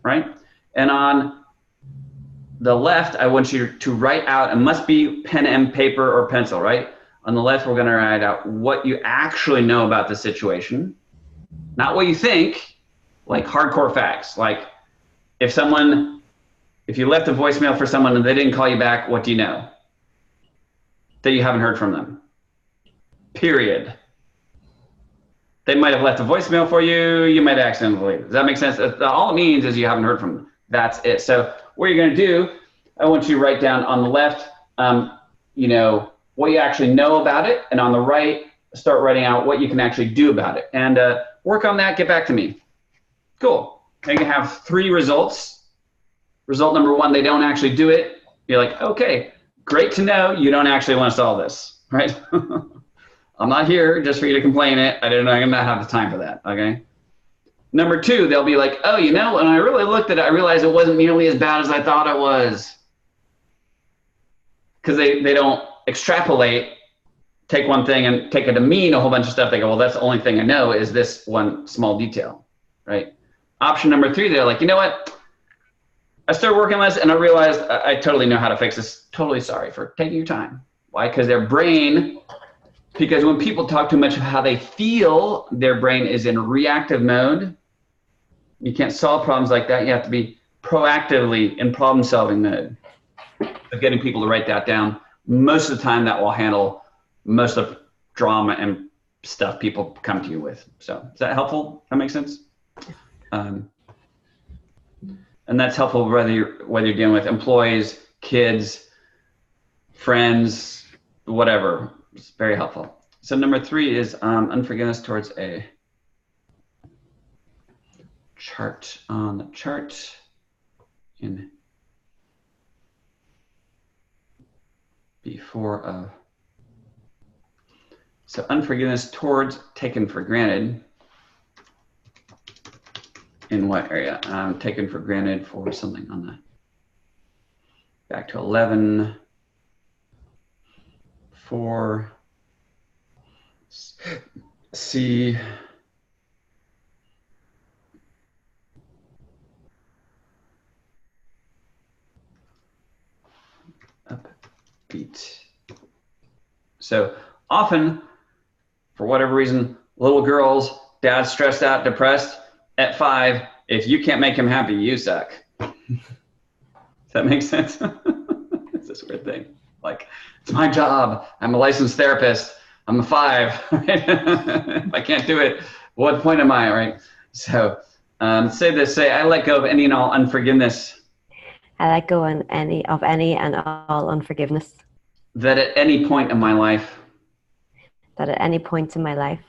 right? And on the left, I want you to write out, it must be pen and paper or pencil, right? On the left, we're gonna write out what you actually know about the situation, not what you think, like hardcore facts. Like if you left a voicemail for someone and they didn't call you back, what do you know? That you haven't heard from them, period. They might have left a voicemail for you, you might accidentally leave. Does that make sense? All it means is you haven't heard from them. That's it. So what you're gonna do, I want you to write down on the left, you know, what you actually know about it, and on the right, start writing out what you can actually do about it. And work on that, get back to me. Cool. Now you can have 3 results. Result number 1, they don't actually do it. You're like, okay, great to know you don't actually want to solve this, right? I'm not here just for you to complain it. I'm not have the time for that, okay? Number 2, they'll be like, oh, you know, when I really looked at it, I realized it wasn't nearly as bad as I thought it was. Because they don't extrapolate, take one thing and take it to mean a whole bunch of stuff. They go, well, that's the only thing I know is this one small detail, right? Option number 3, they're like, you know what? I started working on this and I realized I totally know how to fix this. Totally sorry for taking your time. Why? Because their brain Because when people talk too much of how they feel, their brain is in reactive mode. You can't solve problems like that. You have to be proactively in problem solving mode. So getting people to write that down, most of the time that will handle most of drama and stuff people come to you with. So is that helpful? That makes sense? And that's helpful whether you're dealing with employees, kids, friends, whatever. It's very helpful. So number 3 is unforgiveness towards a chart. On the chart in before of. So unforgiveness towards taken for granted. In what area? Taken for granted for something on the back to 11, 4, C, upbeat. So often, for whatever reason, little girls, dad's stressed out, depressed at 5. If you can't make him happy, you suck. Does that make sense? It's this weird thing. Like, it's my job. I'm a licensed therapist. I'm a 5. Right? If I can't do it, what point am I, right? So say, I let go of any and all unforgiveness. I let go of any and all unforgiveness. That at any point in my life. That at any point in my life.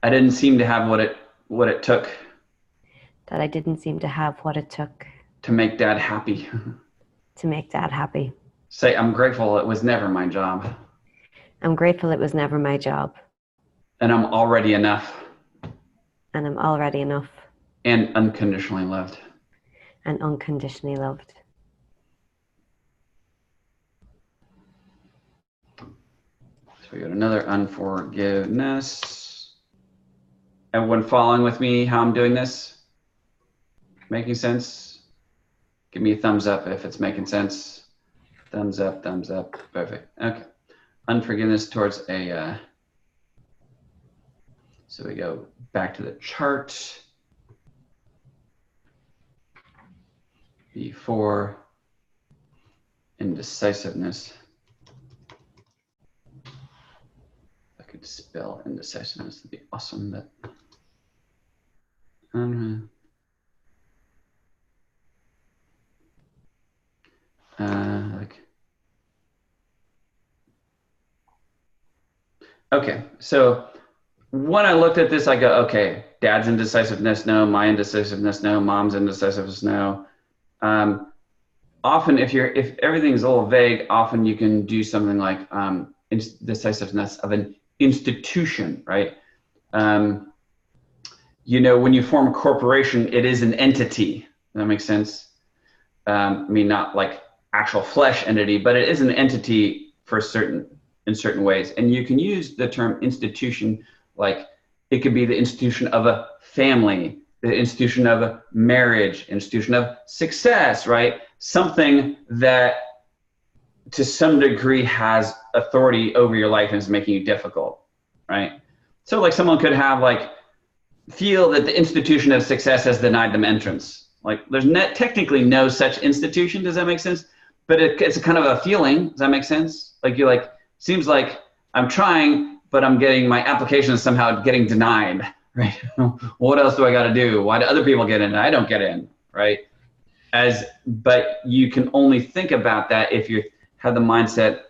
I didn't seem to have what it took. That I didn't seem to have what it took. To make dad happy. To make dad happy. Say, I'm grateful it was never my job. I'm grateful it was never my job. And I'm already enough. And I'm already enough. And unconditionally loved. And unconditionally loved. So we got another unforgiveness. Everyone following with me how I'm doing this? Making sense? Give me a thumbs up if it's making sense. Thumbs up, thumbs up. Perfect. Okay. Unforgiveness towards a, so we go back to the chart. Before indecisiveness. If I could spell indecisiveness, that'd be awesome. But okay, so when I looked at this, I go, okay, dad's indecisiveness, no. My indecisiveness, no. Mom's indecisiveness, no. Often, if everything's a little vague, often you can do something like indecisiveness of an institution, right? You know, when you form a corporation, it is an entity. Does that make sense? I mean, not like actual flesh entity, but it is an entity in certain ways. And you can use the term institution, like it could be the institution of a family, the institution of a marriage, institution of success, right? Something that to some degree has authority over your life and is making you difficult, right? So like someone could have feel that the institution of success has denied them entrance. Like there's technically no such institution. Does that make sense? But it's a kind of a feeling. Does that make sense? Like you're like, seems like I'm trying, but I'm getting my application is somehow getting denied, right? What else do I got to do? Why do other people get in and I don't get in, right? But you can only think about that if you have the mindset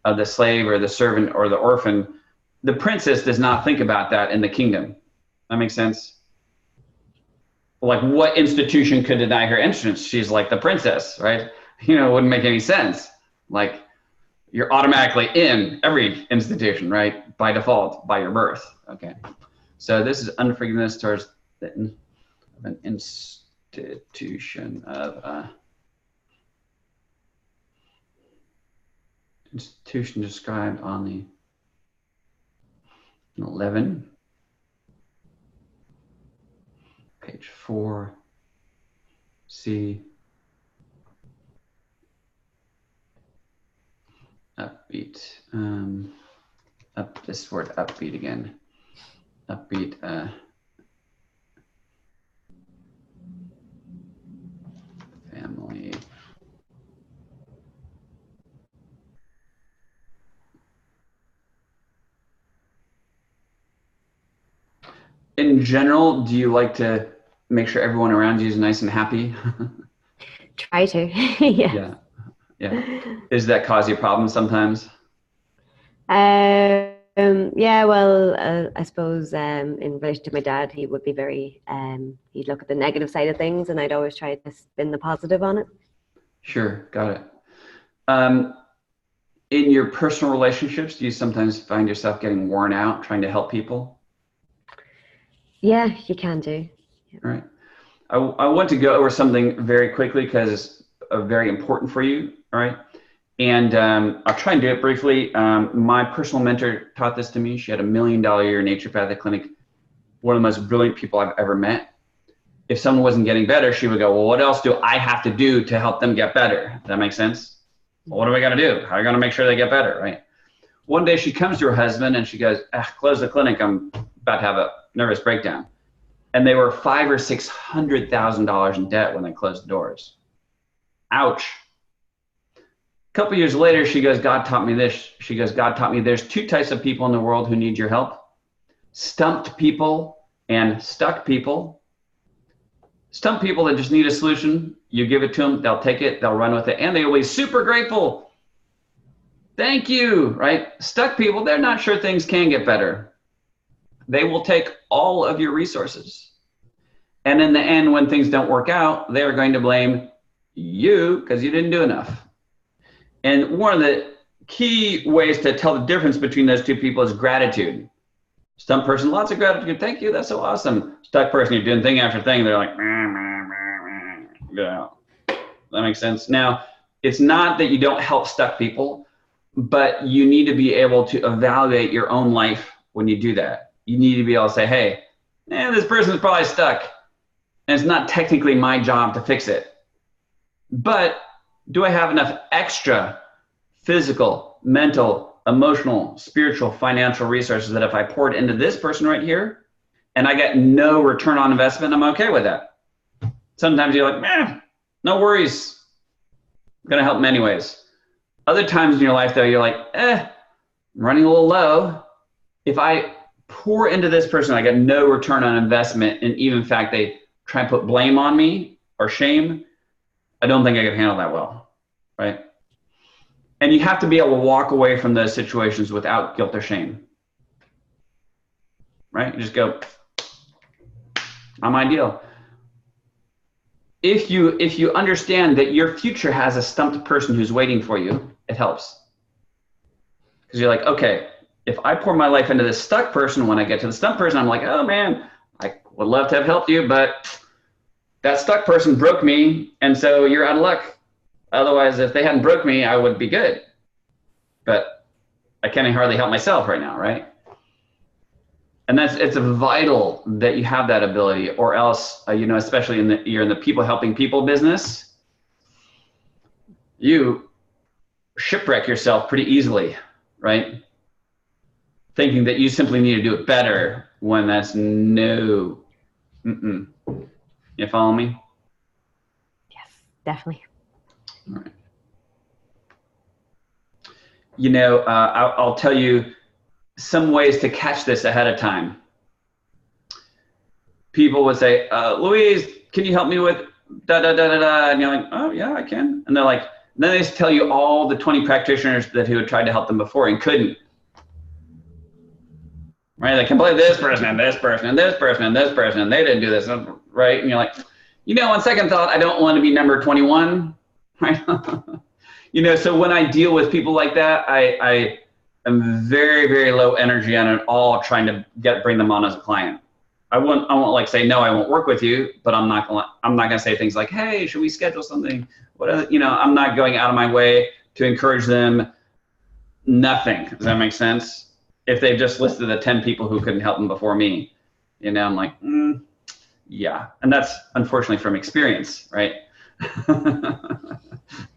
of the slave or the servant or the orphan. The princess does not think about that in the kingdom. That makes sense? Like what institution could deny her entrance? She's like the princess, right? You know, it wouldn't make any sense. Like you're automatically in every institution, right? By default, by your birth. Okay. So this is unforgiveness towards an institution of institution described on the 11. Page 4, C, upbeat. this word upbeat again. Upbeat. Family. In general, do you like to make sure everyone around you is nice and happy? Try to. Yeah. Yeah. Yeah. Does that cause you problems sometimes? Yeah, well, I suppose in relation to my dad, he would be very, he'd look at the negative side of things, and I'd always try to spin the positive on it. Sure, got it. In your personal relationships, do you sometimes find yourself getting worn out trying to help people? Yeah, you can do. All right. I want to go over something very quickly because it's very important for you. All right. And I'll try and do it briefly. My personal mentor taught this to me. She had $1 million a year naturopathic clinic, one of the most brilliant people I've ever met. If someone wasn't getting better, she would go, well, what else do I have to do to help them get better? Does that make sense? Well, what do I got to do? How are you going to make sure they get better, right? One day she comes to her husband and she goes, close the clinic. I'm about to have a nervous breakdown. And they were $500,000 or $600,000 in debt when they closed the doors. Ouch. A couple years later, she goes, God taught me this. She goes, God taught me there's two types of people in the world who need your help. Stumped people and stuck people. Stumped people that just need a solution. You give it to them, they'll take it, they'll run with it, and they'll be super grateful. Thank you, right? Stuck people, they're not sure things can get better. They will take all of your resources. And in the end, when things don't work out, they're going to blame you because you didn't do enough. And one of the key ways to tell the difference between those two people is gratitude. Stumped person, lots of gratitude. Thank you, that's so awesome. Stuck person, you're doing thing after thing. They're like, yeah. That makes sense. Now, it's not that you don't help stuck people, but you need to be able to evaluate your own life when you do that. You need to be able to say, hey, this person's probably stuck, and it's not technically my job to fix it. But do I have enough extra physical, mental, emotional, spiritual, financial resources that if I poured into this person right here and I get no return on investment, I'm okay with that? Sometimes you're like, no worries. I'm going to help them anyways. Other times in your life, though, you're like, I'm running a little low. If I pour into this person, I get no return on investment, and even in fact, they try and put blame on me or shame, I don't think I can handle that well, right? And you have to be able to walk away from those situations without guilt or shame, right? You just go, not my deal. If you understand that your future has a stumped person who's waiting for you, it helps. Because you're like, okay, if I pour my life into this stuck person, when I get to the stumped person, I'm like, oh man, I would love to have helped you, but that stuck person broke me, and so you're out of luck. Otherwise, if they hadn't broke me, I would be good. But I can't hardly help myself right now, right? And it's vital that you have that ability, or else, especially you're in the people helping people business, you shipwreck yourself pretty easily, right? Thinking that you simply need to do it better when that's no. You follow me? Yes, definitely. All right. I'll tell you some ways to catch this ahead of time. People would say, Louise, can you help me with da da da da da? And you're like, oh yeah, I can. And they're like, then they tell you all the 20 practitioners who had tried to help them before and couldn't. Right? They can blame this person and this person and this person and this person, and they didn't do this, right? And you're like, on second thought, I don't want to be number 21, right? So when I deal with people like that, I am very, very low energy on it all, trying to bring them on as a client. I won't like say, no, I won't work with you, but I'm not gonna say things like, hey, should we schedule something? I'm not going out of my way to encourage them. Nothing. Does that make sense? If they've just listed the 10 people who couldn't help them before me, I'm like, yeah. And that's unfortunately from experience, right?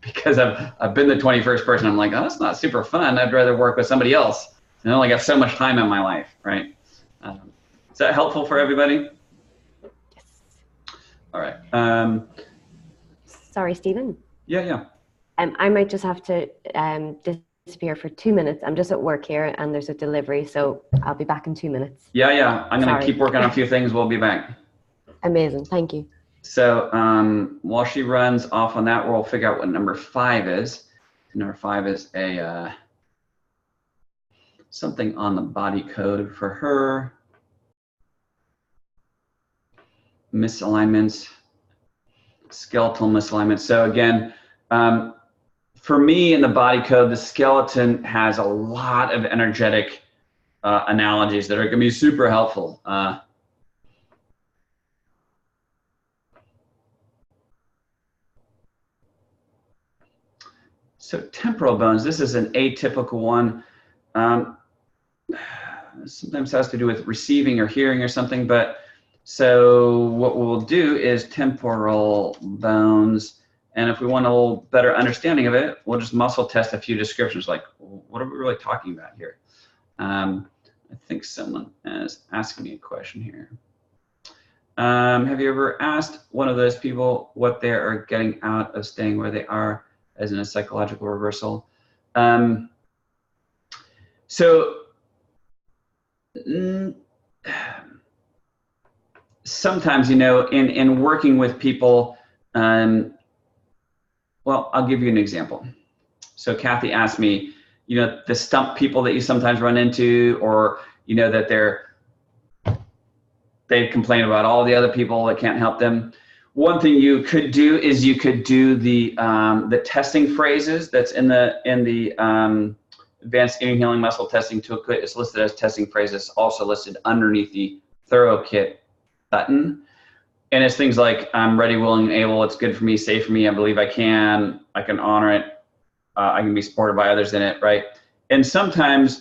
Because I've been the 21st person. I'm like, oh, that's not super fun. I'd rather work with somebody else. I only got so much time in my life, right? Is that helpful for everybody? Yes. All right. Sorry, Stephen. Yeah. I might just have to disappear for 2 minutes. I'm just at work here and there's a delivery, so I'll be back in 2 minutes. Yeah. I'm going to keep working on a few things. We'll be back. Amazing. Thank you. So while she runs off on that, we'll figure out what number 5 is. Number 5 is a something on the body code for her. Misalignments, skeletal misalignments. So again, for me in the body code, the skeleton has a lot of energetic analogies that are going to be super helpful. So temporal bones, this is an atypical one. Sometimes has to do with receiving or hearing or something, but so what we'll do is temporal bones, and if we want a little better understanding of it, we'll just muscle test a few descriptions, like what are we really talking about here? I think someone is asking me a question here. Have you ever asked one of those people what they are getting out of staying where they are, as in a psychological reversal? Sometimes, in working with people, well, I'll give you an example. So Kathy asked me, the stump people that you sometimes run into, or, that they complain about all the other people that can't help them. One thing you could do is you could do the testing phrases that's in the Advanced Eating Healing Muscle Testing Toolkit. It's listed as testing phrases, also listed underneath the Thorough Kit button. And it's things like, I'm ready, willing, and able. It's good for me, safe for me. I believe I can honor it. I can be supported by others in it, right? And sometimes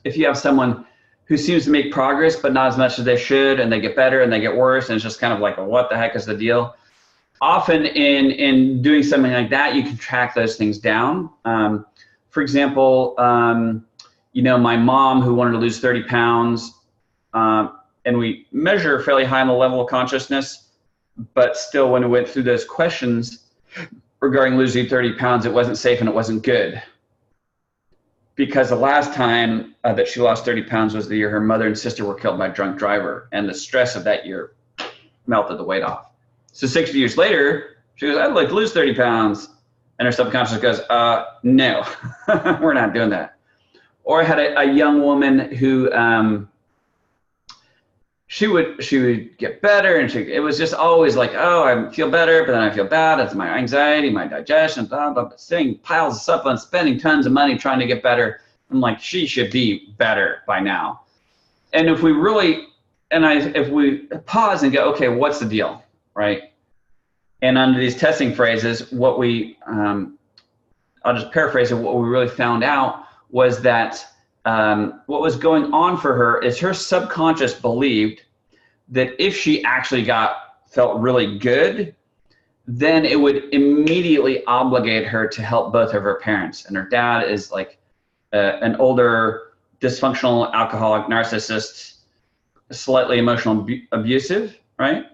if you have someone who seems to make progress, but not as much as they should, and they get better and they get worse, and it's just kind of like, what the heck is the deal? Often in doing something like that, you can track those things down. For example, my mom who wanted to lose 30 pounds, and we measure fairly high on the level of consciousness, but still when we went through those questions regarding losing 30 pounds, it wasn't safe and it wasn't good. Because the last time that she lost 30 pounds was the year her mother and sister were killed by a drunk driver, and the stress of that year melted the weight off. So 60 years later, she goes, I'd like to lose 30 pounds. And her subconscious goes, no, we're not doing that. Or I had a young woman who, she would get better, and it was just always like, oh, I feel better, but then I feel bad. It's my anxiety, my digestion, blah, blah, blah, sitting piles of supplements, spending tons of money trying to get better. I'm like, she should be better by now. And if we really, if we pause and go, okay, what's the deal, right? And under these testing phrases, what we, I'll just paraphrase it, what we really found out was that what was going on for her is her subconscious believed that if she actually felt really good, then it would immediately obligate her to help both of her parents. And her dad is like an older, dysfunctional, alcoholic, narcissist, slightly emotional abusive, right?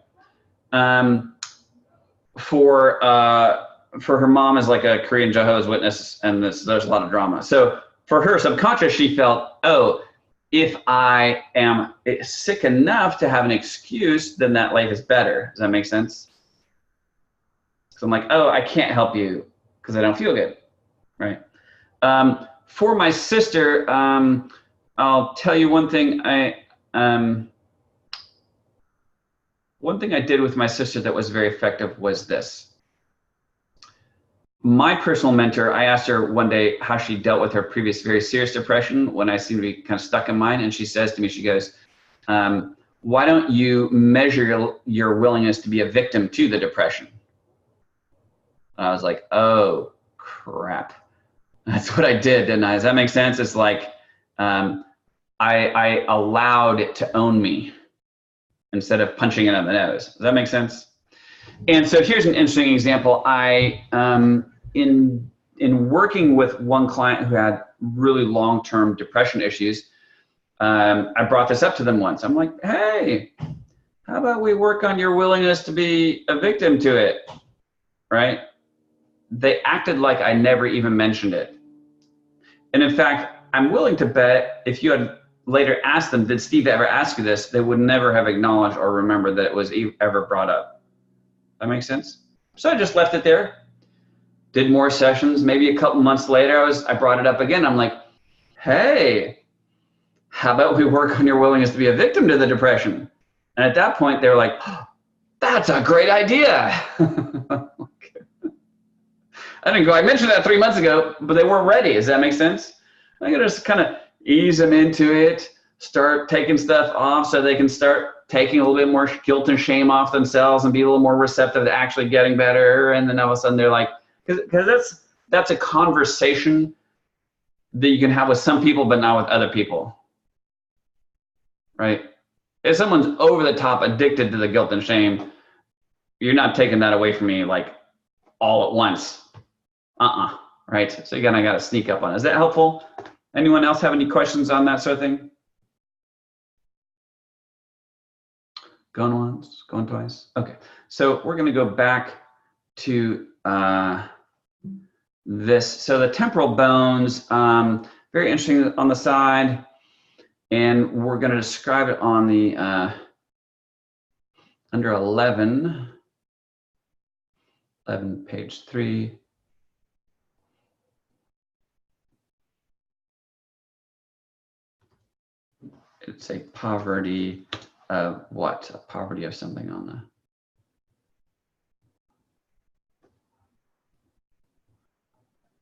For her mom is like a Korean Jehovah's Witness, and there's a lot of drama. So for her subconscious, she felt, oh, if I am sick enough to have an excuse, then that life is better. Does that make sense? So I'm like, oh, I can't help you because I don't feel good, right? For my sister, I'll tell you one thing. One thing I did with my sister that was very effective was this. My personal mentor, I asked her one day how she dealt with her previous very serious depression when I seemed to be kind of stuck in mine. And she says to me, she goes, why don't you measure your willingness to be a victim to the depression? And I was like, oh, crap. That's what I did, didn't I? Does that make sense? It's like I allowed it to own me instead of punching it in the nose. Does that make sense? And so here's an interesting example. In working with one client who had really long-term depression issues, I brought this up to them once. I'm like, hey, how about we work on your willingness to be a victim to it, right? They acted like I never even mentioned it. And in fact, I'm willing to bet if you had later asked them, did Steve ever ask you this, they would never have acknowledged or remembered that it was ever brought up. That makes sense? So I just left it there, did more sessions. Maybe a couple months later, I brought it up again. I'm like, hey, how about we work on your willingness to be a victim to the depression? And at that point, they're like, oh, that's a great idea. I mentioned that 3 months ago, but they weren't ready. Does that make sense? I gotta just kind of ease them into it, start taking stuff off so they can start taking a little bit more guilt and shame off themselves and be a little more receptive to actually getting better. And then all of a sudden they're like, because that's a conversation that you can have with some people, but not with other people, right? If someone's over the top addicted to the guilt and shame, you're not taking that away from me like all at once. Right? So again, I got to sneak up on it. Is that helpful? Anyone else have any questions on that sort of thing? Going once, going twice. Okay, so we're going to go back to this. So the temporal bones, very interesting on the side, and we're going to describe it on the under 11, page 3. It's a poverty of what? A poverty of something on the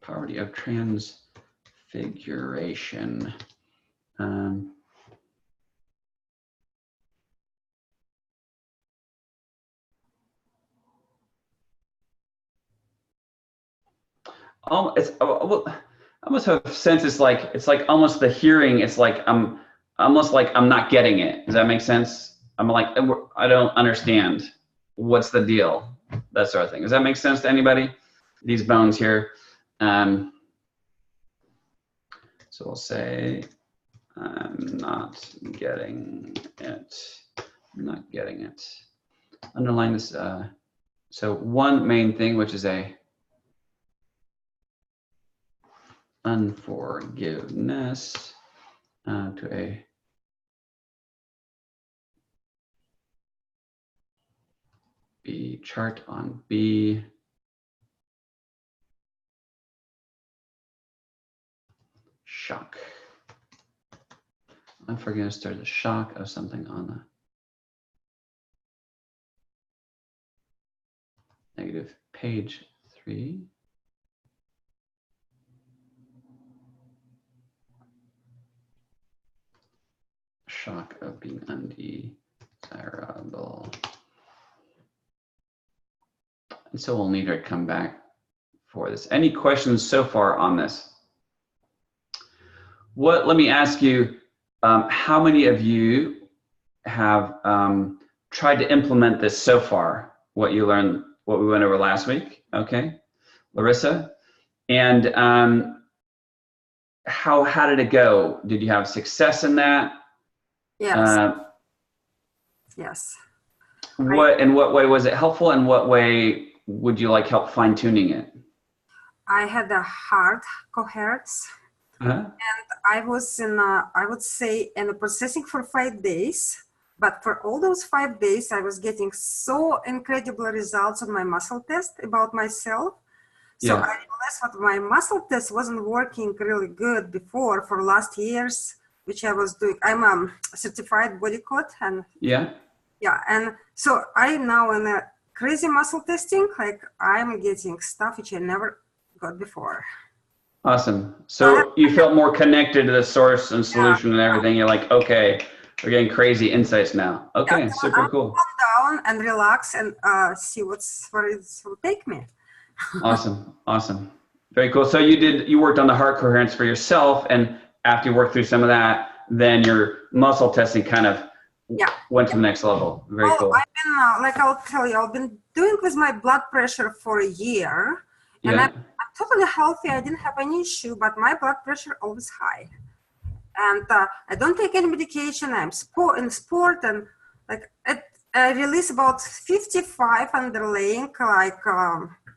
poverty of transfiguration. It's I almost have a sense it's like almost the hearing. It's like I'm almost like I'm not getting it. Does that make sense? I'm like, I don't understand. What's the deal? That sort of thing. Does that make sense to anybody? These bones here. So we'll say, I'm not getting it. I'm not getting it. Underline this. So one main thing, which is a unforgiveness to a B chart on B. Shock. Unforgiveness starts the shock of something on the negative page 3. Shock of being undesirable. And so we'll need her to come back for this. Any questions so far on this? Let me ask you, how many of you have tried to implement this so far? What you learned, what we went over last week, okay? Larissa, and how did it go? Did you have success in that? Yes. Yes. In what way was it helpful? In what way would you like help fine-tuning it? I had a hard coherence. And I was in, I would say, in the processing for 5 days. But for all those 5 days, I was getting so incredible results on my muscle test about myself. So I realized that my muscle test wasn't working really good before for last years, which I was doing. I'm a certified body coach, and and so I now in a crazy muscle testing, like I'm getting stuff which I never got before. Awesome. So you felt more connected to the source and solution and everything. You're like, okay, we're getting crazy insights now. Okay, super cool. Calm down and relax and see where it will take me. Awesome, awesome, very cool. So you worked on the heart coherence for yourself, and after you worked through some of that, then your muscle testing kind of went to the next level. Very cool. I've been like I'll tell you, I've been doing with my blood pressure for a year, and I'm totally healthy. I didn't have any issue, but my blood pressure always high. And I don't take any medication. I'm in sport, and like I release about 55 underlying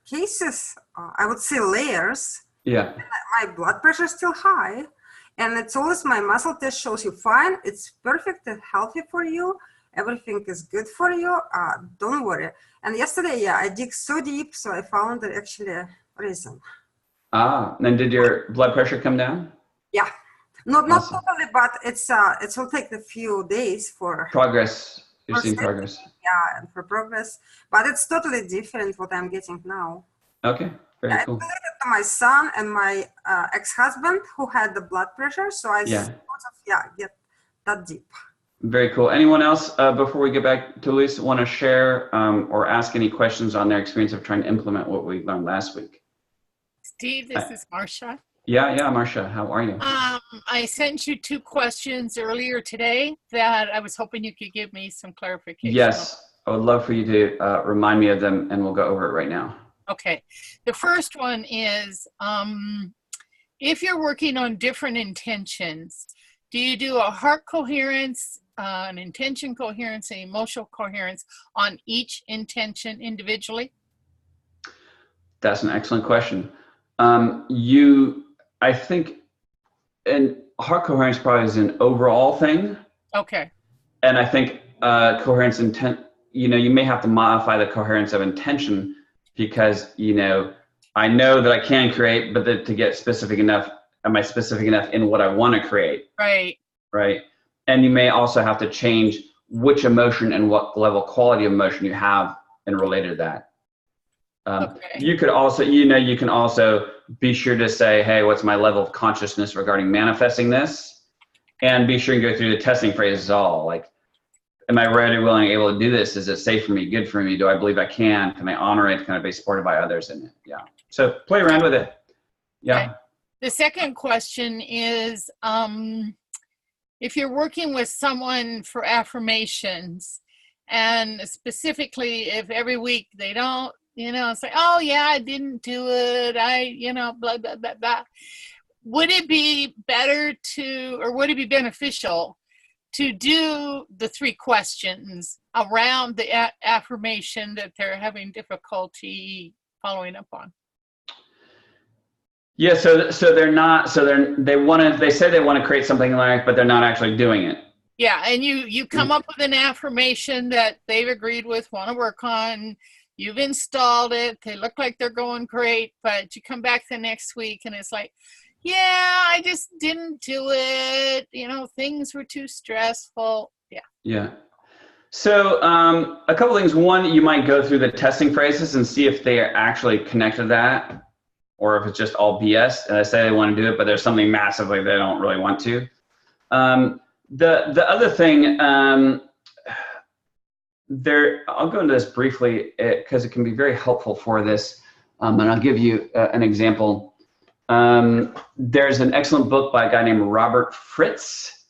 cases. I would say layers. Yeah. My blood pressure is still high, and it's always my muscle test shows you fine. It's perfect and healthy for you. Everything is good for you. Don't worry. And yesterday, yeah, I dig so deep, so I found actually a reason. Then did your blood pressure come down? Yeah. Not Awesome. totally, but it will take a few days for progress. You're seeing progress. Yeah, and for progress, but it's totally different what I'm getting now. Okay, very cool. I related to my son and my ex-husband who had the blood pressure, so I get that deep. Very cool. Anyone else before we get back to Luis want to share or ask any questions on their experience of trying to implement what we learned last week? Steve, this is Marcia. Yeah, Marcia, how are you? I sent you 2 questions earlier today that I was hoping you could give me some clarification. Yes, I would love for you to remind me of them, and we'll go over it right now. Okay. The first one is, if you're working on different intentions, do you do a heart coherence, an intention coherence, an emotional coherence on each intention individually? That's an excellent question. I think, and heart coherence probably is an overall thing. Okay. And I think coherence intent, you may have to modify the coherence of intention because, I know that I can create, but to get specific enough, am I specific enough in what I want to create? Right. Right. And you may also have to change which emotion and what level quality of emotion you have and related to that. Okay. You could also, you can also be sure to say, hey, what's my level of consciousness regarding manifesting this? And be sure and go through the testing phrases all. Like, am I ready, willing, able to do this? Is it safe for me, good for me? Do I believe I can? Can I honor it? Can I be supported by others in it? Yeah. So play around with it. Yeah. Okay. The second question is, if you're working with someone for affirmations, and specifically if every week they don't, say, oh yeah, I didn't do it, blah, blah, blah, blah. Would it be better would it be beneficial to do the 3 questions around the affirmation that they're having difficulty following up on? Yeah, so they say they want to create something in life, but they're not actually doing it. Yeah, and you come up with an affirmation that they've agreed with, want to work on. You've installed it. They look like they're going great, but you come back the next week and it's like, yeah, I just didn't do it. Things were too stressful. Yeah. Yeah. So a couple things. One, you might go through the testing phrases and see if they are actually connected to that, or if it's just all BS. And they say they want to do it, but there's something massively they don't really want to. The other thing, I'll go into this briefly because it can be very helpful for this. And I'll give you an example. There's an excellent book by a guy named Robert Fritz.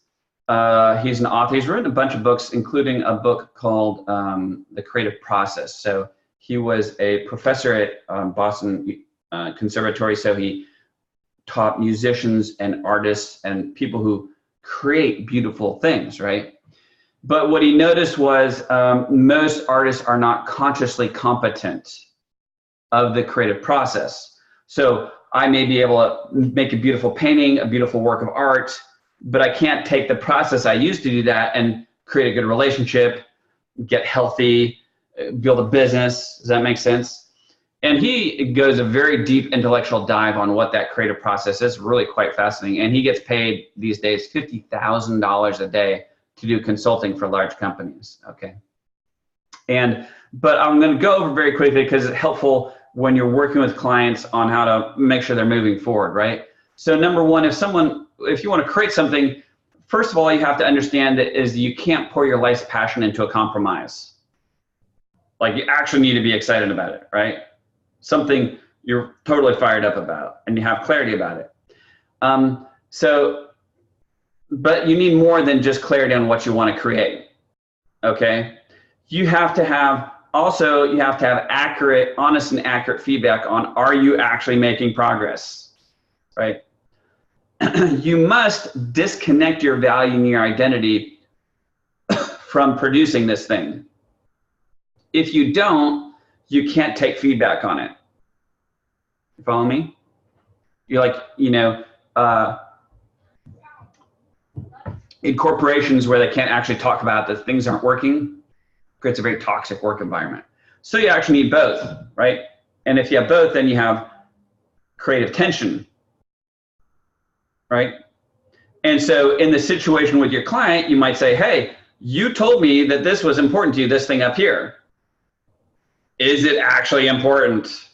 He's an author. He's written a bunch of books, including a book called The Creative Process. So he was a professor at Boston Conservatory. So he taught musicians and artists and people who create beautiful things, right? But what he noticed was most artists are not consciously competent of the creative process. So I may be able to make a beautiful painting, a beautiful work of art, but I can't take the process I used to do that and create a good relationship, get healthy, build a business. Does that make sense? And he goes a very deep intellectual dive on what that creative process is, really quite fascinating. And he gets paid these days $50,000 a day to do consulting for large companies, okay? But I'm gonna go over very quickly because it's helpful when you're working with clients on how to make sure they're moving forward, right? So number one, if you wanna create something, first of all, you have to understand that you can't pour your life's passion into a compromise. Like you actually need to be excited about it, right? Something you're totally fired up about and you have clarity about it. But you need more than just clarity on what you want to create, okay? You have to have Also, you have to have honest and accurate feedback on, are you actually making progress, right? You must disconnect your value and your identity from producing this thing. If you don't, you can't take feedback on it. You follow me? You're like, in corporations where they can't actually talk about that things aren't working, creates a very toxic work environment. So you actually need both, right? And if you have both, then you have creative tension, right? And so in the situation with your client, you might say, hey, you told me that this was important to you, this thing up here. Is it actually important?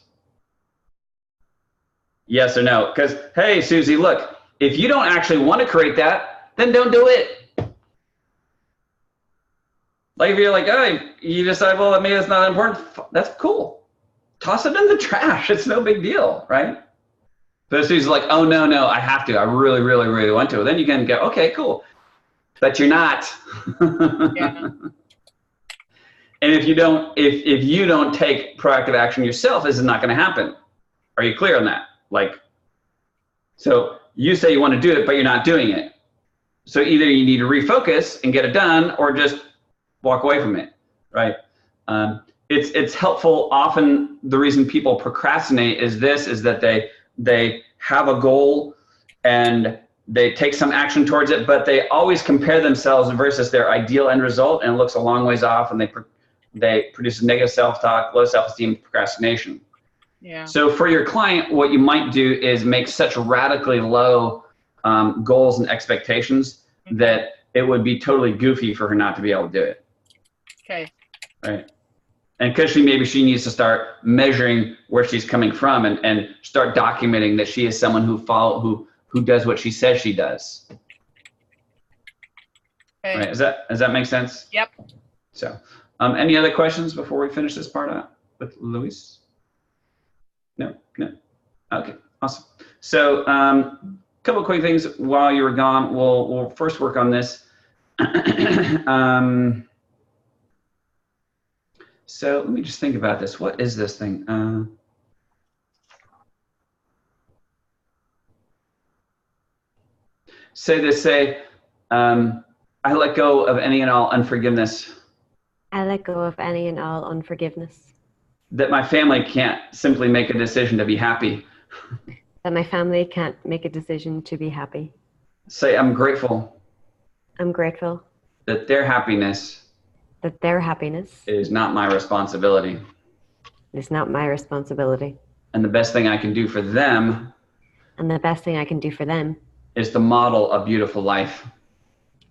Yes or no? Because, hey, Susie, look, if you don't actually want to create that, then don't do it. Like if you're like, oh, you decide, well, maybe it's not important, that's cool. Toss it in the trash. It's no big deal, right? But Susie's like, oh, no, I have to. I really, really, really want to. Then you can go, okay, cool. But you're not. Yeah. And if you don't take proactive action yourself, this is not going to happen. Are you clear on that? Like, so you say you want to do it, but you're not doing it. So either you need to refocus and get it done, or just walk away from it, right? It's helpful. Often the reason people procrastinate is that they have a goal and they take some action towards it, but they always compare themselves versus their ideal end result, and it looks a long ways off, and they produce negative self-talk, low self-esteem, procrastination. Yeah. So for your client, what you might do is make such radically low goals and expectations that it would be totally goofy for her not to be able to do it. Okay. Right. And because maybe she needs to start measuring where she's coming from and start documenting that she is someone who does what she says she does. Okay. Right. Does that make sense? Yep. So, any other questions before we finish this part out with Luis? No. Okay. Awesome. So, couple of quick things while you were gone. We'll first work on this. So let me just think about this. What is this thing? I let go of any and all unforgiveness. I let go of any and all unforgiveness. That my family can't simply make a decision to be happy. That my family can't make a decision to be happy. Say, I'm grateful. I'm grateful. That their happiness. That their happiness. Is not my responsibility. Is not my responsibility. And the best thing I can do for them. And the best thing I can do for them. Is to model a beautiful life.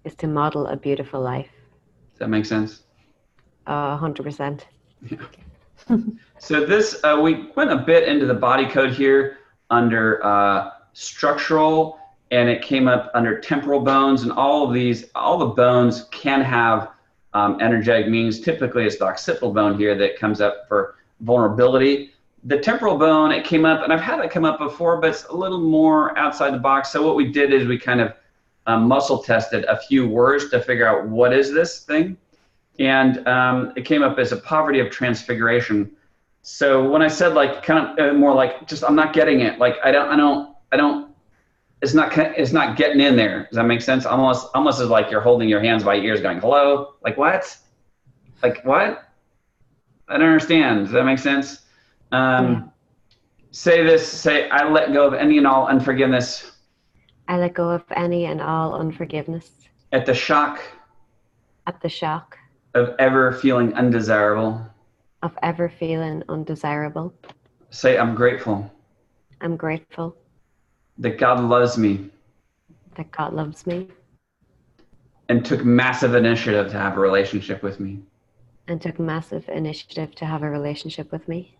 Is to model a beautiful life. Does that make sense? 100%. Yeah. So this, we went a bit into the body code here under structural, and it came up under temporal bones, and all the bones can have energetic meanings. Typically it's the occipital bone here that comes up for vulnerability. The temporal bone, it came up, and I've had it come up before, but it's a little more outside the box. So what we did is we kind of muscle tested a few words to figure out what is this thing. And it came up as a poverty of transfiguration. So when I said like kind of more like just I'm not getting it, like I don't. It's not getting in there. Does that make sense? Almost as like you're holding your hands by your ears, going hello, like what? Like what? I don't understand. Does that make sense? Say this. Say I let go of any and all unforgiveness. I let go of any and all unforgiveness. At the shock. At the shock. Of ever feeling undesirable. Of ever feeling undesirable. Say, I'm grateful. I'm grateful. That God loves me. That God loves me. And took massive initiative to have a relationship with me. And took massive initiative to have a relationship with me.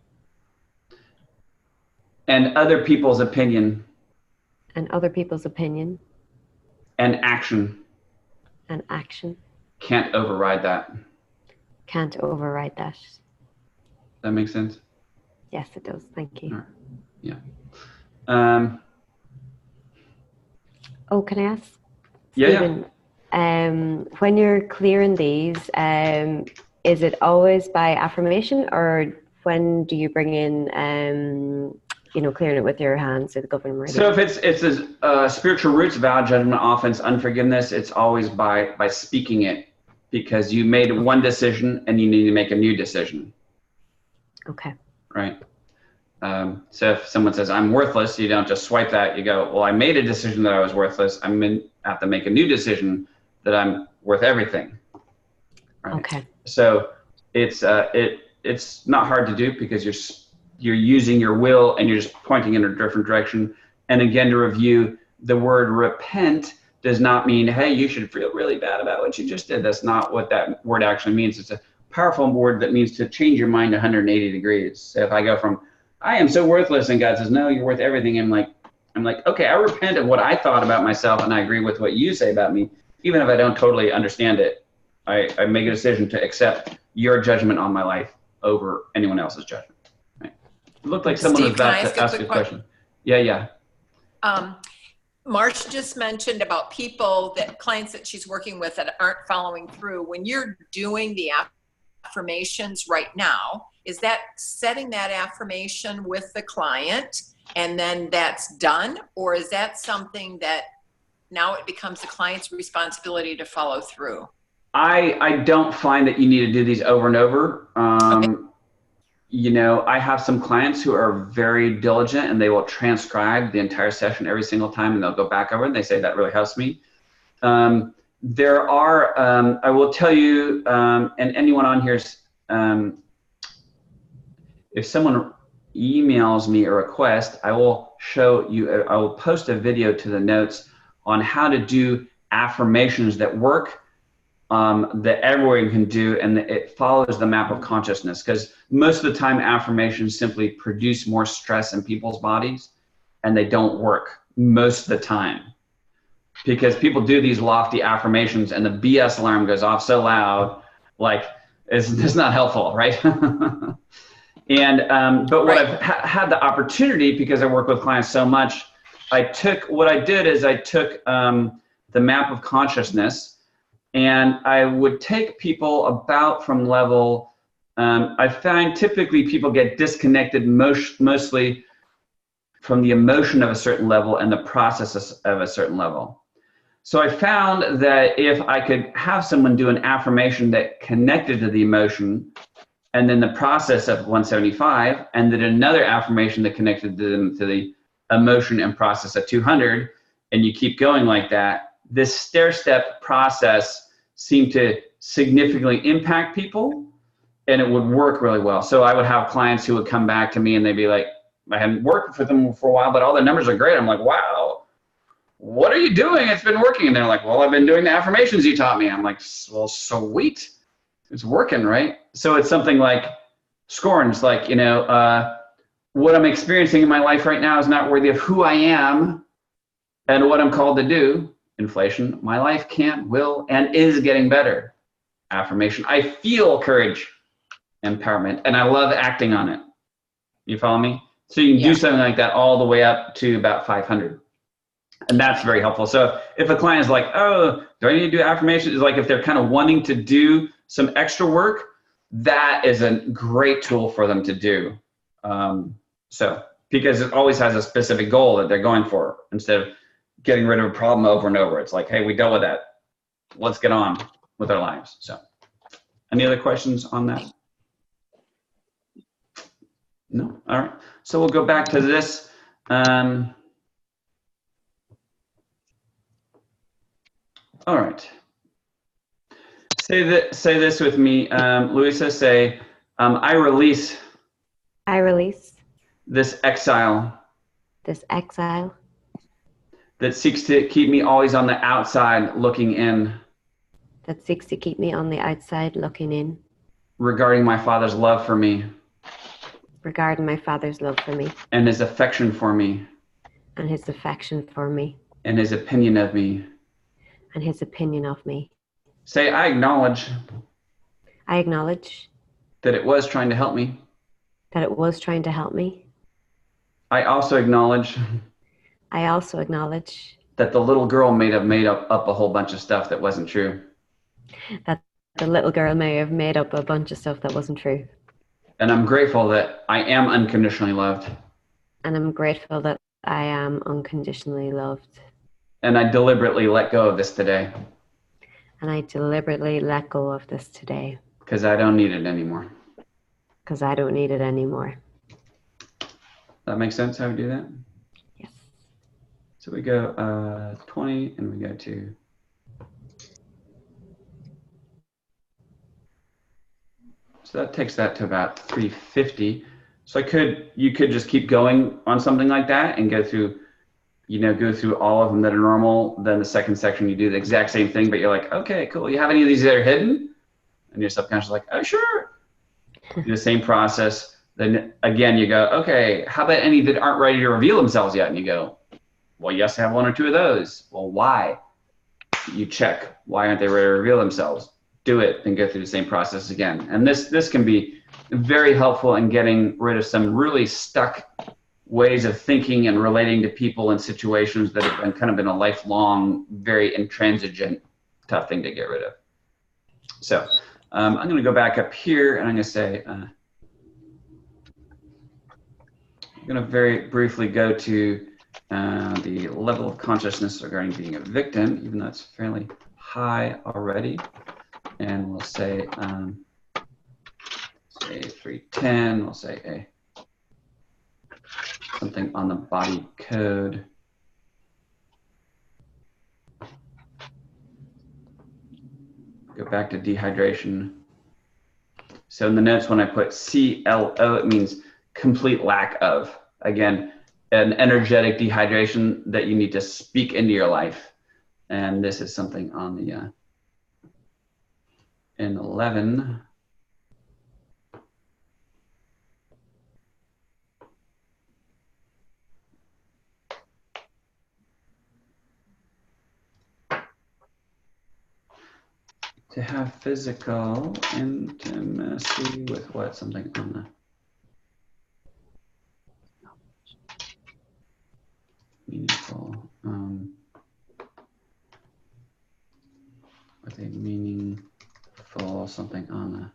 And other people's opinion. And other people's opinion. And action. And action. Can't override that. Can't override that. That makes sense? Yes, it does. Thank you. All right. Yeah. Oh, can I ask? Yeah. Stephen, when you're clearing these, is it always by affirmation, or when do you bring in, clearing it with your hands or the governing meridian? So if it's spiritual roots, vow, judgment, offense, unforgiveness, it's always by speaking it, because you made one decision and you need to make a new decision. Okay. Right. So if someone says I'm worthless, you don't just swipe that. You go, well, I made a decision that I was worthless. Have to make a new decision that I'm worth everything. Right? Okay. So it's not hard to do, because you're using your will and you're just pointing in a different direction. And again, to review, the word repent does not mean, hey, you should feel really bad about what you just did. That's not what that word actually means. It's a powerful word that means to change your mind 180 degrees. So if I go from, I am so worthless, and God says, no, you're worth everything. I'm like, okay, I repent of what I thought about myself, and I agree with what you say about me, even if I don't totally understand it. I make a decision to accept your judgment on my life over anyone else's judgment. Right? It looked like someone Steve, was about can I to ask a question. Yeah. Marcia just mentioned about clients that she's working with that aren't following through. When you're doing the affirmations right now, is that setting that affirmation with the client and then that's done? Or is that something that now it becomes the client's responsibility to follow through? I don't find that you need to do these over and over. Okay. I have some clients who are very diligent, and they will transcribe the entire session every single time, and they'll go back over it and they say that really helps me. There are, I will tell you, and anyone on here's, if someone emails me a request, I will show you, I will post a video to the notes on how to do affirmations that work, that everyone can do, and it follows the map of consciousness, because most of the time affirmations simply produce more stress in people's bodies, and they don't work most of the time, because people do these lofty affirmations and the BS alarm goes off so loud, like it's not helpful, right? And but what I've had the opportunity, because I work with clients so much, I took the map of consciousness, and I would take people about from level, I find typically people get disconnected mostly from the emotion of a certain level and the process of a certain level. So I found that if I could have someone do an affirmation that connected to the emotion, and then the process of 175, and then another affirmation that connected to the emotion and process at 200, and you keep going like that, this stair-step process seemed to significantly impact people, and it would work really well. So I would have clients who would come back to me and they'd be like, I hadn't worked with them for a while, but all their numbers are great. I'm like, wow, what are you doing? It's been working. And they're like, well, I've been doing the affirmations you taught me. I'm like, well, sweet. It's working, right? So it's something like scorns, like, what I'm experiencing in my life right now is not worthy of who I am and what I'm called to do. Inflation, my life can, will, and is getting better. Affirmation, I feel courage, empowerment, and I love acting on it. You follow me? So you can do something like that all the way up to about 500. And that's very helpful. So if a client is like, oh, do I need to do affirmations? It's like if they're kind of wanting to do some extra work, that is a great tool for them to do. Because it always has a specific goal that they're going for, instead of getting rid of a problem over and over. It's like, hey, we dealt with that. Let's get on with our lives. So any other questions on that? No? All right. So we'll go back to this. All right. Say this with me. Louisa, say, I release. I release. This exile. This exile. That seeks to keep me always on the outside looking in. That seeks to keep me on the outside looking in. Regarding my Father's love for me. Regarding my Father's love for me. And his affection for me. And his affection for me. And his opinion of me. And his opinion of me. Say, I acknowledge. I acknowledge. That it was trying to help me. That it was trying to help me. I also acknowledge. I also acknowledge that the little girl made up a whole bunch of stuff that wasn't true. That the little girl may have made up a bunch of stuff that wasn't true. And I'm grateful that I am unconditionally loved. And I'm grateful that I am unconditionally loved. And I deliberately let go of this today. And I deliberately let go of this today. Because I don't need it anymore. Because I don't need it anymore. That makes sense how we do that? Yes. So we go 20 and we go to so that takes that to about 350. So you could just keep going on something like that and go through, go through all of them that are normal. Then the second section, you do the exact same thing, but you're like, okay, cool. You have any of these that are hidden? And your subconscious is like, oh, sure. Do the same process. Then again, you go, okay, how about any that aren't ready to reveal themselves yet? And you go, well, yes, I have one or two of those. Well, why? You check. Why aren't they ready to reveal themselves? Do it, then go through the same process again. And this can be very helpful in getting rid of some really stuck ways of thinking and relating to people and situations that have been kind of been a lifelong, very intransigent, tough thing to get rid of. So I'm going to go back up here and I'm going to say, I'm going to very briefly go to the level of consciousness regarding being a victim, even though it's fairly high already. And we'll say 310, we'll say something on the body code. Go back to dehydration. So in the notes, when I put CLO, it means complete lack of. Again, an energetic dehydration that you need to speak into your life. And this is something on the in 11. To have physical intimacy with what? Something on the meaningful, with a meaningful something on the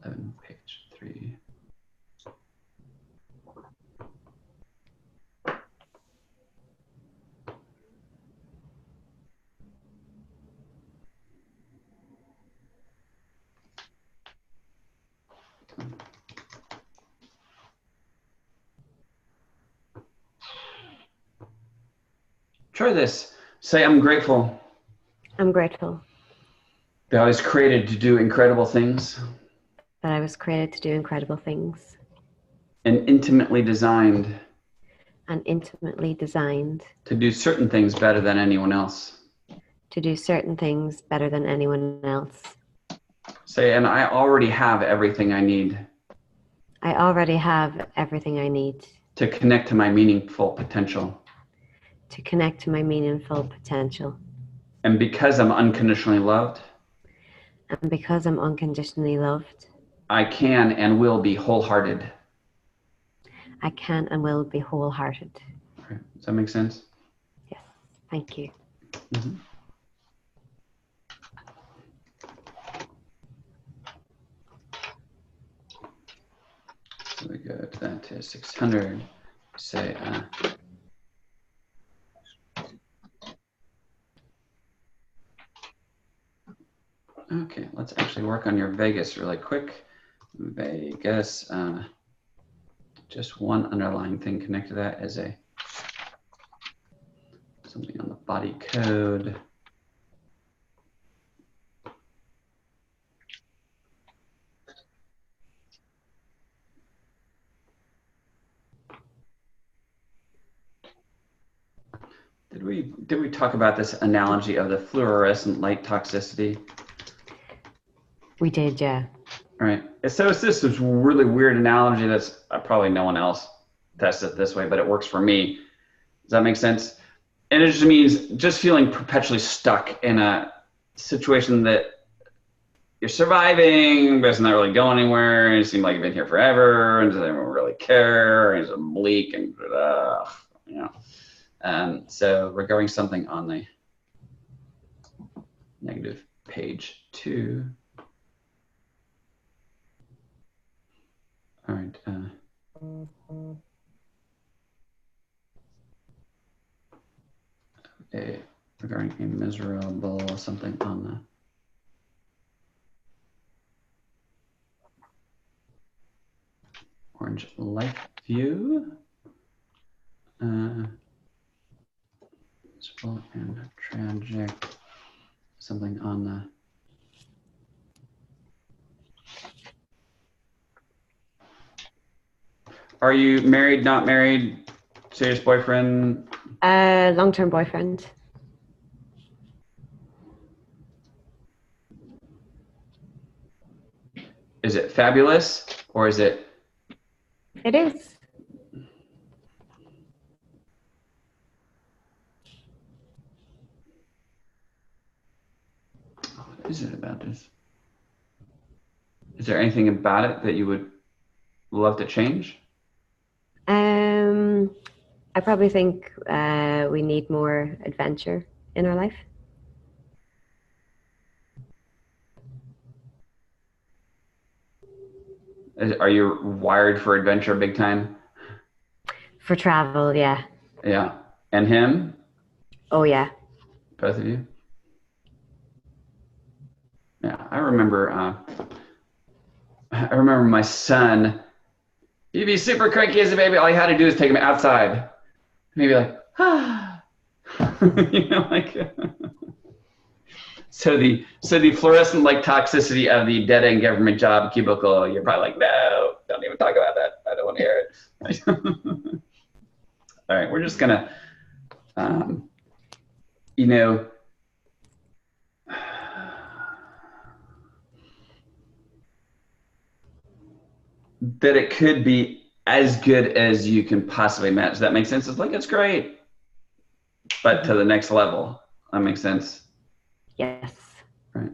11 page 3. Try this. Say, I'm grateful. I'm grateful. That I was created to do incredible things. That I was created to do incredible things. And intimately designed. And intimately designed. To do certain things better than anyone else. To do certain things better than anyone else. Say, and I already have everything I need. I already have everything I need. To connect to my meaningful potential. To connect to my meaningful potential. And because I'm unconditionally loved. And because I'm unconditionally loved. I can and will be wholehearted. I can and will be wholehearted. Okay. Does that make sense? Yes. Thank you. Mm-hmm. So we go to that to 600. Say, okay, let's actually work on your Vegas really quick. Vegas, just one underlying thing connected to that as something on the body code. Did we talk about this analogy of the fluorescent light toxicity? We did, yeah. All right. So it's this really weird analogy that's probably no one else tests it this way, but it works for me. Does that make sense? And it just means just feeling perpetually stuck in a situation that you're surviving, but it's not really going anywhere. And it seems like you've been here forever, and does anyone really care? And it's bleak, and so regarding something on the negative page 2. All right. Regarding a miserable something on the orange light view. Miserable and tragic something on the Are you married, not married, serious boyfriend? Long-term boyfriend. Is it fabulous or is it? It is. What is it about this? Is there anything about it that you would love to change? I probably think we need more adventure in our life. Are you wired for adventure big time? For travel, yeah. Yeah. And him? Oh, yeah. Both of you? Yeah, I remember my son, he'd be super cranky as a baby. All you had to do is take him outside. Maybe like, ah. You know, like so the fluorescent like toxicity of the dead end government job cubicle, you're probably like, no, don't even talk about that. I don't want to hear it. All right, we're just gonna you know, that it could be as good as you can possibly imagine. Does that make sense? It's like, it's great, but to the next level. That makes sense? Yes. Right.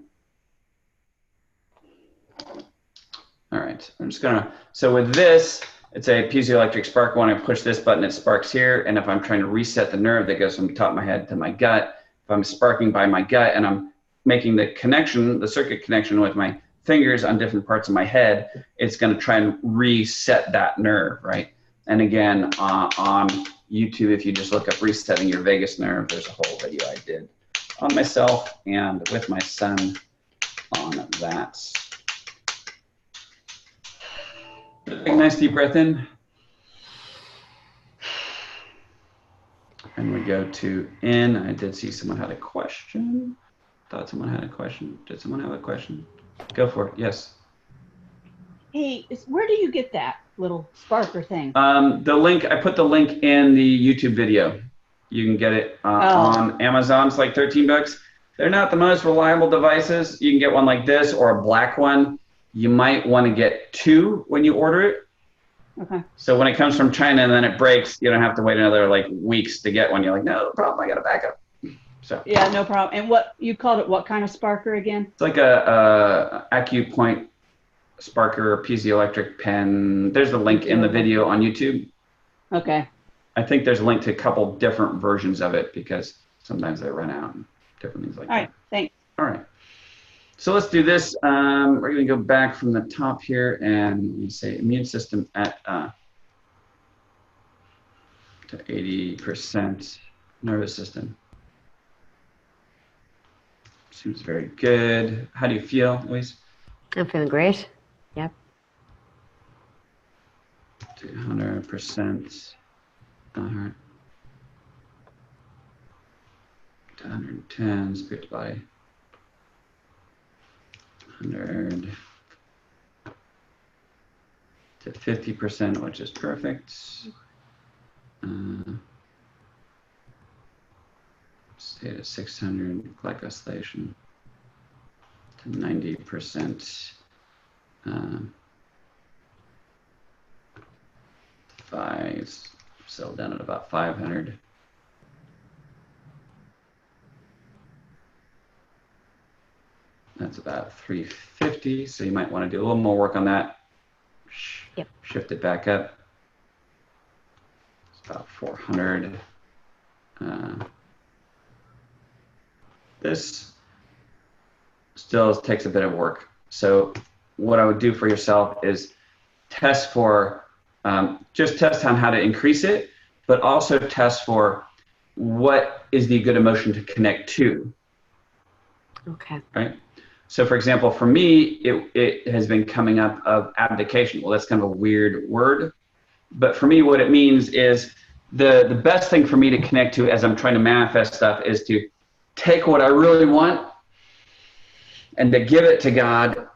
All right, I'm just gonna, so with this, it's a piezoelectric spark. When I push this button, it sparks here. And if I'm trying to reset the nerve that goes from the top of my head to my gut, if I'm sparking by my gut and I'm making the connection, the circuit connection with my fingers on different parts of my head, it's going to try and reset that nerve, right? And again, on YouTube, if you just look up resetting your vagus nerve, there's a whole video I did on myself and with my son on that. Take a nice deep breath in. And we go to in. I did see someone had a question. Thought someone had a question. Did someone have a question? Go for it. Yes. Hey, where do you get that little sparker thing? The link, I put the link in the YouTube video. You can get it on Amazon. It's like 13 bucks. They're not the most reliable devices. You can get one like this or a black one. You might want to get 2 when you order it. Okay. So when it comes from China and then it breaks, you don't have to wait another like weeks to get one. You're like, no problem, I got a backup. So yeah, no problem. And what you called it? What kind of sparker again? It's like a AcuPoint sparker piezoelectric pen. There's the link in the video on YouTube. Okay. I think there's a link to a couple different versions of it because sometimes they run out and different things like that. All right. Thanks. All right. So let's do this. We're going to go back from the top here and we say immune system at to 80%, nervous system. Seems very good. How do you feel, Louise? I'm feeling great. Yep. 200%. All right. 110, spirit body. 100 to 50%, which is perfect. State of 600, glycosylation to 90%. 5, settle down at about 500. That's about 350, so you might want to do a little more work on that. Yep. Shift it back up. It's about 400. This still takes a bit of work. So what I would do for yourself is test for, just test on how to increase it, but also test for what is the good emotion to connect to. Okay. Right. So for example, for me, it has been coming up of abdication. Well, that's kind of a weird word, but for me, what it means is the best thing for me to connect to as I'm trying to manifest stuff is to take what I really want and to give it to God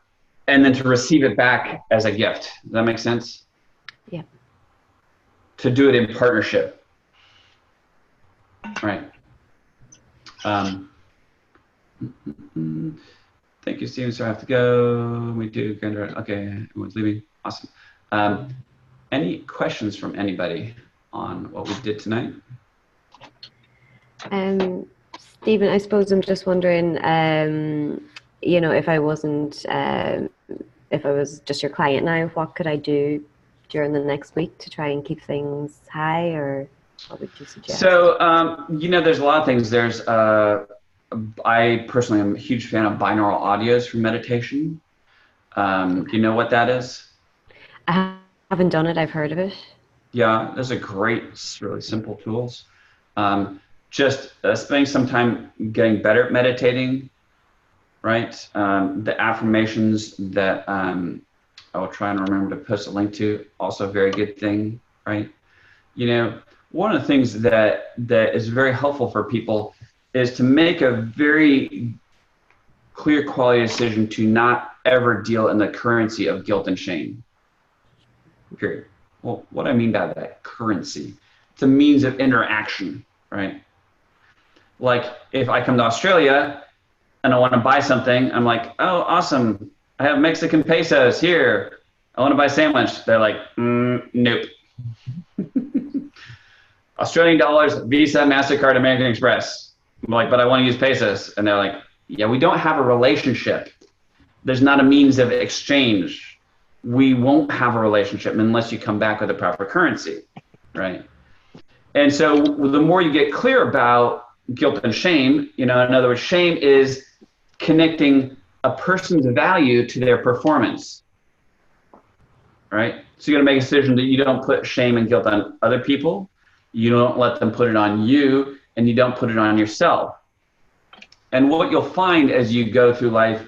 and then to receive it back as a gift. Does that make sense? Yeah. To do it in partnership. Right. Thank you, Steven. So I have to go. We do. Okay, everyone's leaving. Awesome. Any questions from anybody on what we did tonight? Stephen, I suppose I'm just wondering, you know, if I wasn't, if I was just your client now, what could I do during the next week to try and keep things high, or what would you suggest? So, you know, there's a lot of things. There's, I personally am a huge fan of binaural audios for meditation. Do you know what that is? I haven't done it. I've heard of it. Yeah, those are great, really simple tools. Just spending some time getting better at meditating, right? The affirmations that I will try and remember to post a link to, also a very good thing, right? You know, one of the things that is very helpful for people is to make a very clear quality decision to not ever deal in the currency of guilt and shame, period. Well, what I mean by that, currency, it's a means of interaction, right? Like if I come to Australia and I want to buy something, I'm like, oh, awesome. I have Mexican pesos here. I want to buy a sandwich. They're like, nope. Australian dollars, Visa, MasterCard, American Express. I'm like, but I want to use pesos. And they're like, yeah, we don't have a relationship. There's not a means of exchange. We won't have a relationship unless you come back with a proper currency, right? And so the more you get clear about guilt and shame, you know, in other words, shame is connecting a person's value to their performance, right? So you got to make a decision that you don't put shame and guilt on other people. You don't let them put it on you, and you don't put it on yourself. And what you'll find as you go through life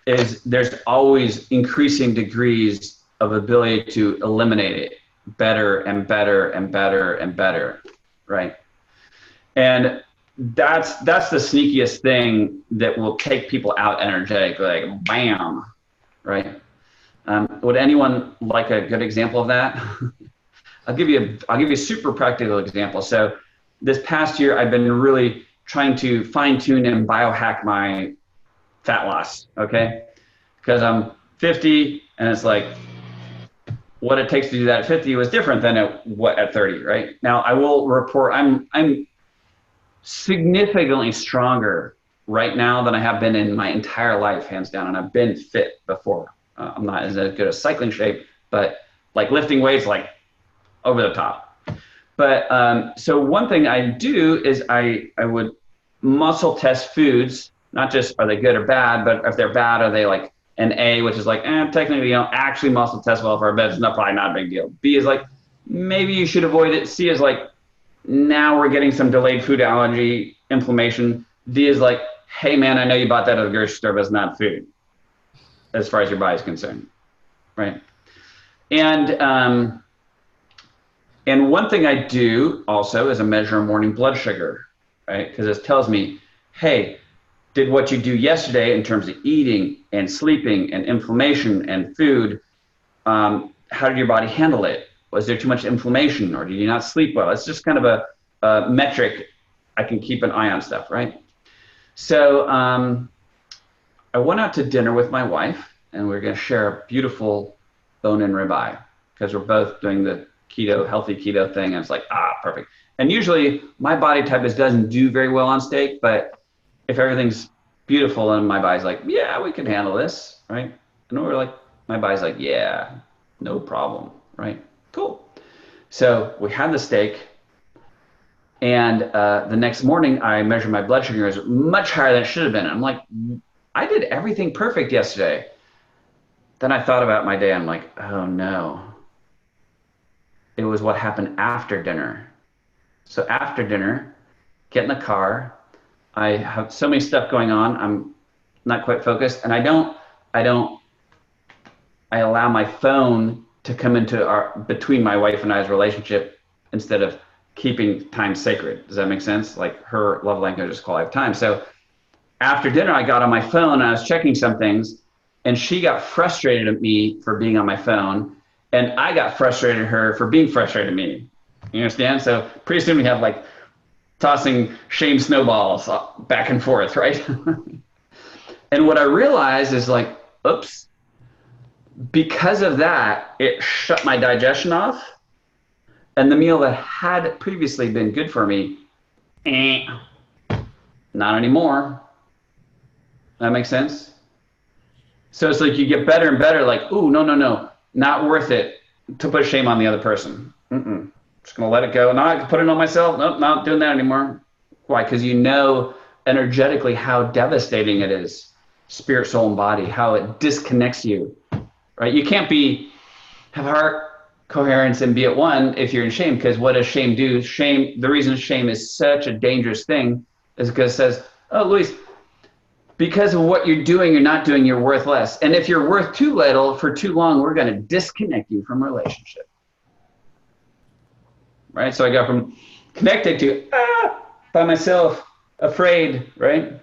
is there's always increasing degrees of ability to eliminate it better and better and better and better, right? And that's the sneakiest thing that will take people out energetically, like bam, right? Would anyone like a good example of that? I'll give you a super practical example. So this past year, I've been really trying to fine tune and biohack my fat loss, okay? Because I'm 50 and it's like, what it takes to do that at 50 was different than at 30, right? Now I will report, I'm significantly stronger right now than I have been in my entire life, hands down, and I've been fit before. I'm not as good as cycling shape, but like lifting weights, like over the top. But so one thing I do is I would muscle test foods, not just are they good or bad, but if they're bad, are they like an A, which is like, technically you don't actually muscle test well for our beds, not probably not a big deal. B is like, maybe you should avoid it. C is like, now we're getting some delayed food allergy inflammation. D is like, hey man, I know you bought that at the grocery store, but it's not food, as far as your body's concerned, right? And one thing I do also is a measure of morning blood sugar, right? Because it tells me, hey, did what you do yesterday in terms of eating and sleeping and inflammation and food, how did your body handle it? Was there too much inflammation, or did you not sleep well? It's just kind of a metric. I can keep an eye on stuff, right? So I went out to dinner with my wife, and we we're going to share a beautiful bone-in ribeye because we're both doing the healthy keto thing. And it's like, perfect. And usually my body type doesn't do very well on steak, but if everything's beautiful and my body's like, yeah, we can handle this, right? And we're like, my body's like, yeah, no problem, right? Cool. So we had the steak, and the next morning I measured my blood sugar. It was much higher than it should have been. I'm like, I did everything perfect yesterday. Then I thought about my day. I'm like, oh no. It was what happened after dinner. So after dinner, get in the car. I have so many stuff going on. I'm not quite focused. And I allow my phone to come into between my wife and I's relationship instead of keeping time sacred. Does that make sense? Like her love language is quality of time. So after dinner, I got on my phone and I was checking some things, and she got frustrated at me for being on my phone, and I got frustrated at her for being frustrated at me. You understand? So pretty soon we have like tossing shame snowballs back and forth, right? And what I realized is like, oops, because of that, it shut my digestion off. And the meal that had previously been good for me, not anymore. That makes sense? So it's like you get better and better, like, ooh, no, not worth it to put shame on the other person. Just gonna let it go. Now I can put it on myself. Nope, not doing that anymore. Why? Because you know energetically how devastating it is, spirit, soul, and body, how it disconnects you, right? You can't have heart coherence and be at one if you're in shame, because what does shame do? Shame, the reason shame is such a dangerous thing is because it says, oh, Luis, because of what you're doing, you're not doing, you're worth less. And if you're worth too little for too long, we're going to disconnect you from relationship. Right? So I got from connected to by myself, afraid, right?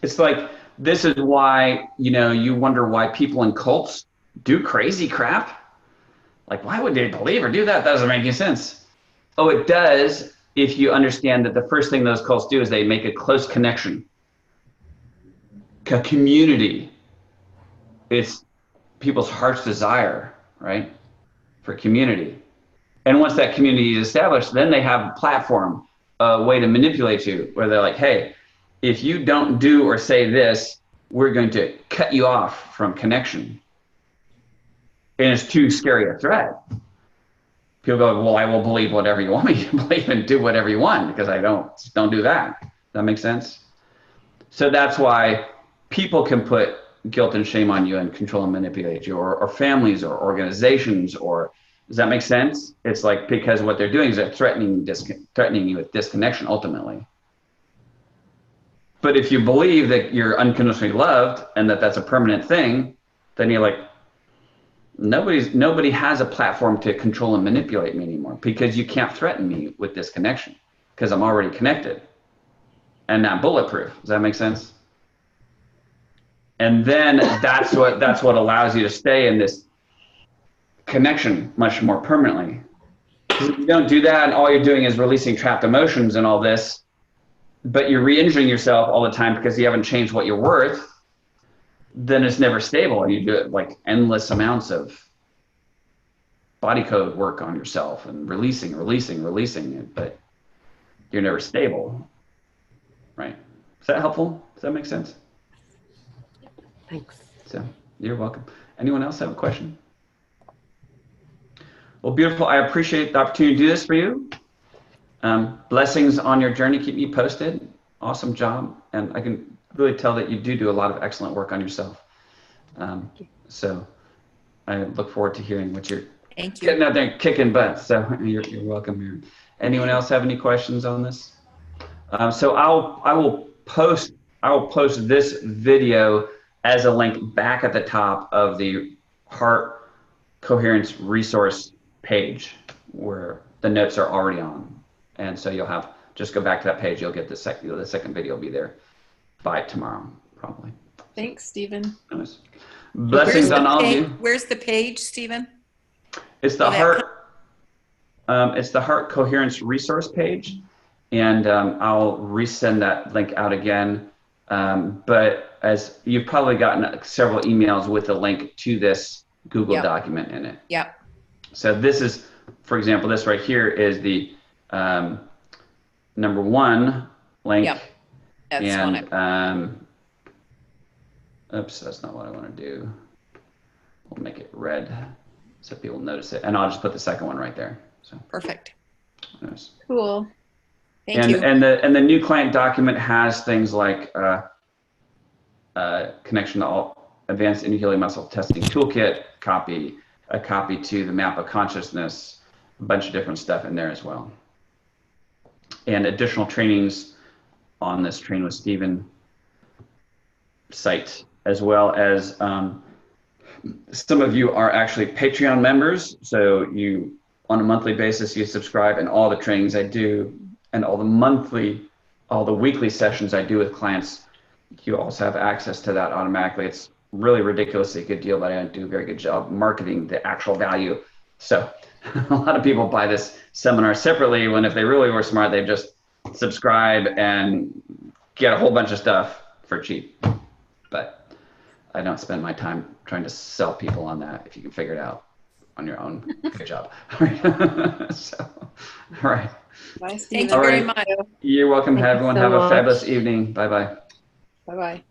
It's like, this is why, you wonder why people in cults do crazy crap. Like, why would they believe or do that? That doesn't make any sense. Oh, it does if you understand that the first thing those cults do is they make a close connection. A community. It's people's heart's desire, right? For community. And once that community is established, then they have a platform, a way to manipulate you, where they're like, hey, if you don't do or say this, we're going to cut you off from connection. And it's too scary a threat. People go, well, I will believe whatever you want me to believe and do whatever you want, because I don't do that. Does that make sense? So that's why people can put guilt and shame on you and control and manipulate you, or families or organizations, or does that make sense? It's like, because what they're doing is they're threatening you with disconnection ultimately. But if you believe that you're unconditionally loved and that that's a permanent thing, then you're like, nobody has a platform to control and manipulate me anymore, because you can't threaten me with disconnection, because I'm already connected and not bulletproof. Does that make sense? And then that's what allows you to stay in this connection much more permanently. Because if you don't do that, and all you're doing is releasing trapped emotions and all this, but you're re-injuring yourself all the time because you haven't changed what you're worth, then it's never stable. And you do it like endless amounts of body code work on yourself and releasing it, but you're never stable, right? Is that helpful? Does that make sense? Thanks. So you're welcome. Anyone else have a question? Well, beautiful. I appreciate the opportunity to do this for you. Blessings on your journey. Keep me posted. Awesome job. And I can really tell that you do a lot of excellent work on yourself. So I look forward to hearing what you're getting out there and kicking butt. So you're welcome here. Anyone else have any questions on this? So I will post this video as a link back at the top of the Heart Coherence resource page, where the notes are already on. And so you'll just go back to that page. You'll get the second video will be there by tomorrow, probably. Thanks, Stephen. Nice. Blessings on all of you. Where's the page, Stephen? It's the Heart Coherence resource page, and I'll resend that link out again. But as you've probably gotten several emails with a link to this Google document in it. Yep. So this is, for example, this right here is the number one link. Yep. That's oops, that's not what I want to do. We'll make it red so people notice it, and I'll just put the second one right there. So perfect. Nice. Cool. Thank you. And the new client document has things like connection to all advanced intrahealing muscle testing toolkit, a copy to the map of consciousness, a bunch of different stuff in there as well. And additional trainings on this Train with Stephen site, as well as some of you are actually Patreon members. So you, on a monthly basis, you subscribe, and all the trainings I do and all the weekly sessions I do with clients, you also have access to that automatically. It's really ridiculously good deal, but I don't do a very good job marketing the actual value. So a lot of people buy this seminar separately, when if they really were smart, they'd just subscribe and get a whole bunch of stuff for cheap. But I don't spend my time trying to sell people on that. If you can figure it out on your own, good job. So, all right. Thank you very much. You're welcome. Thank you Everyone so have a much. fabulous evening. Bye-bye. Bye-bye.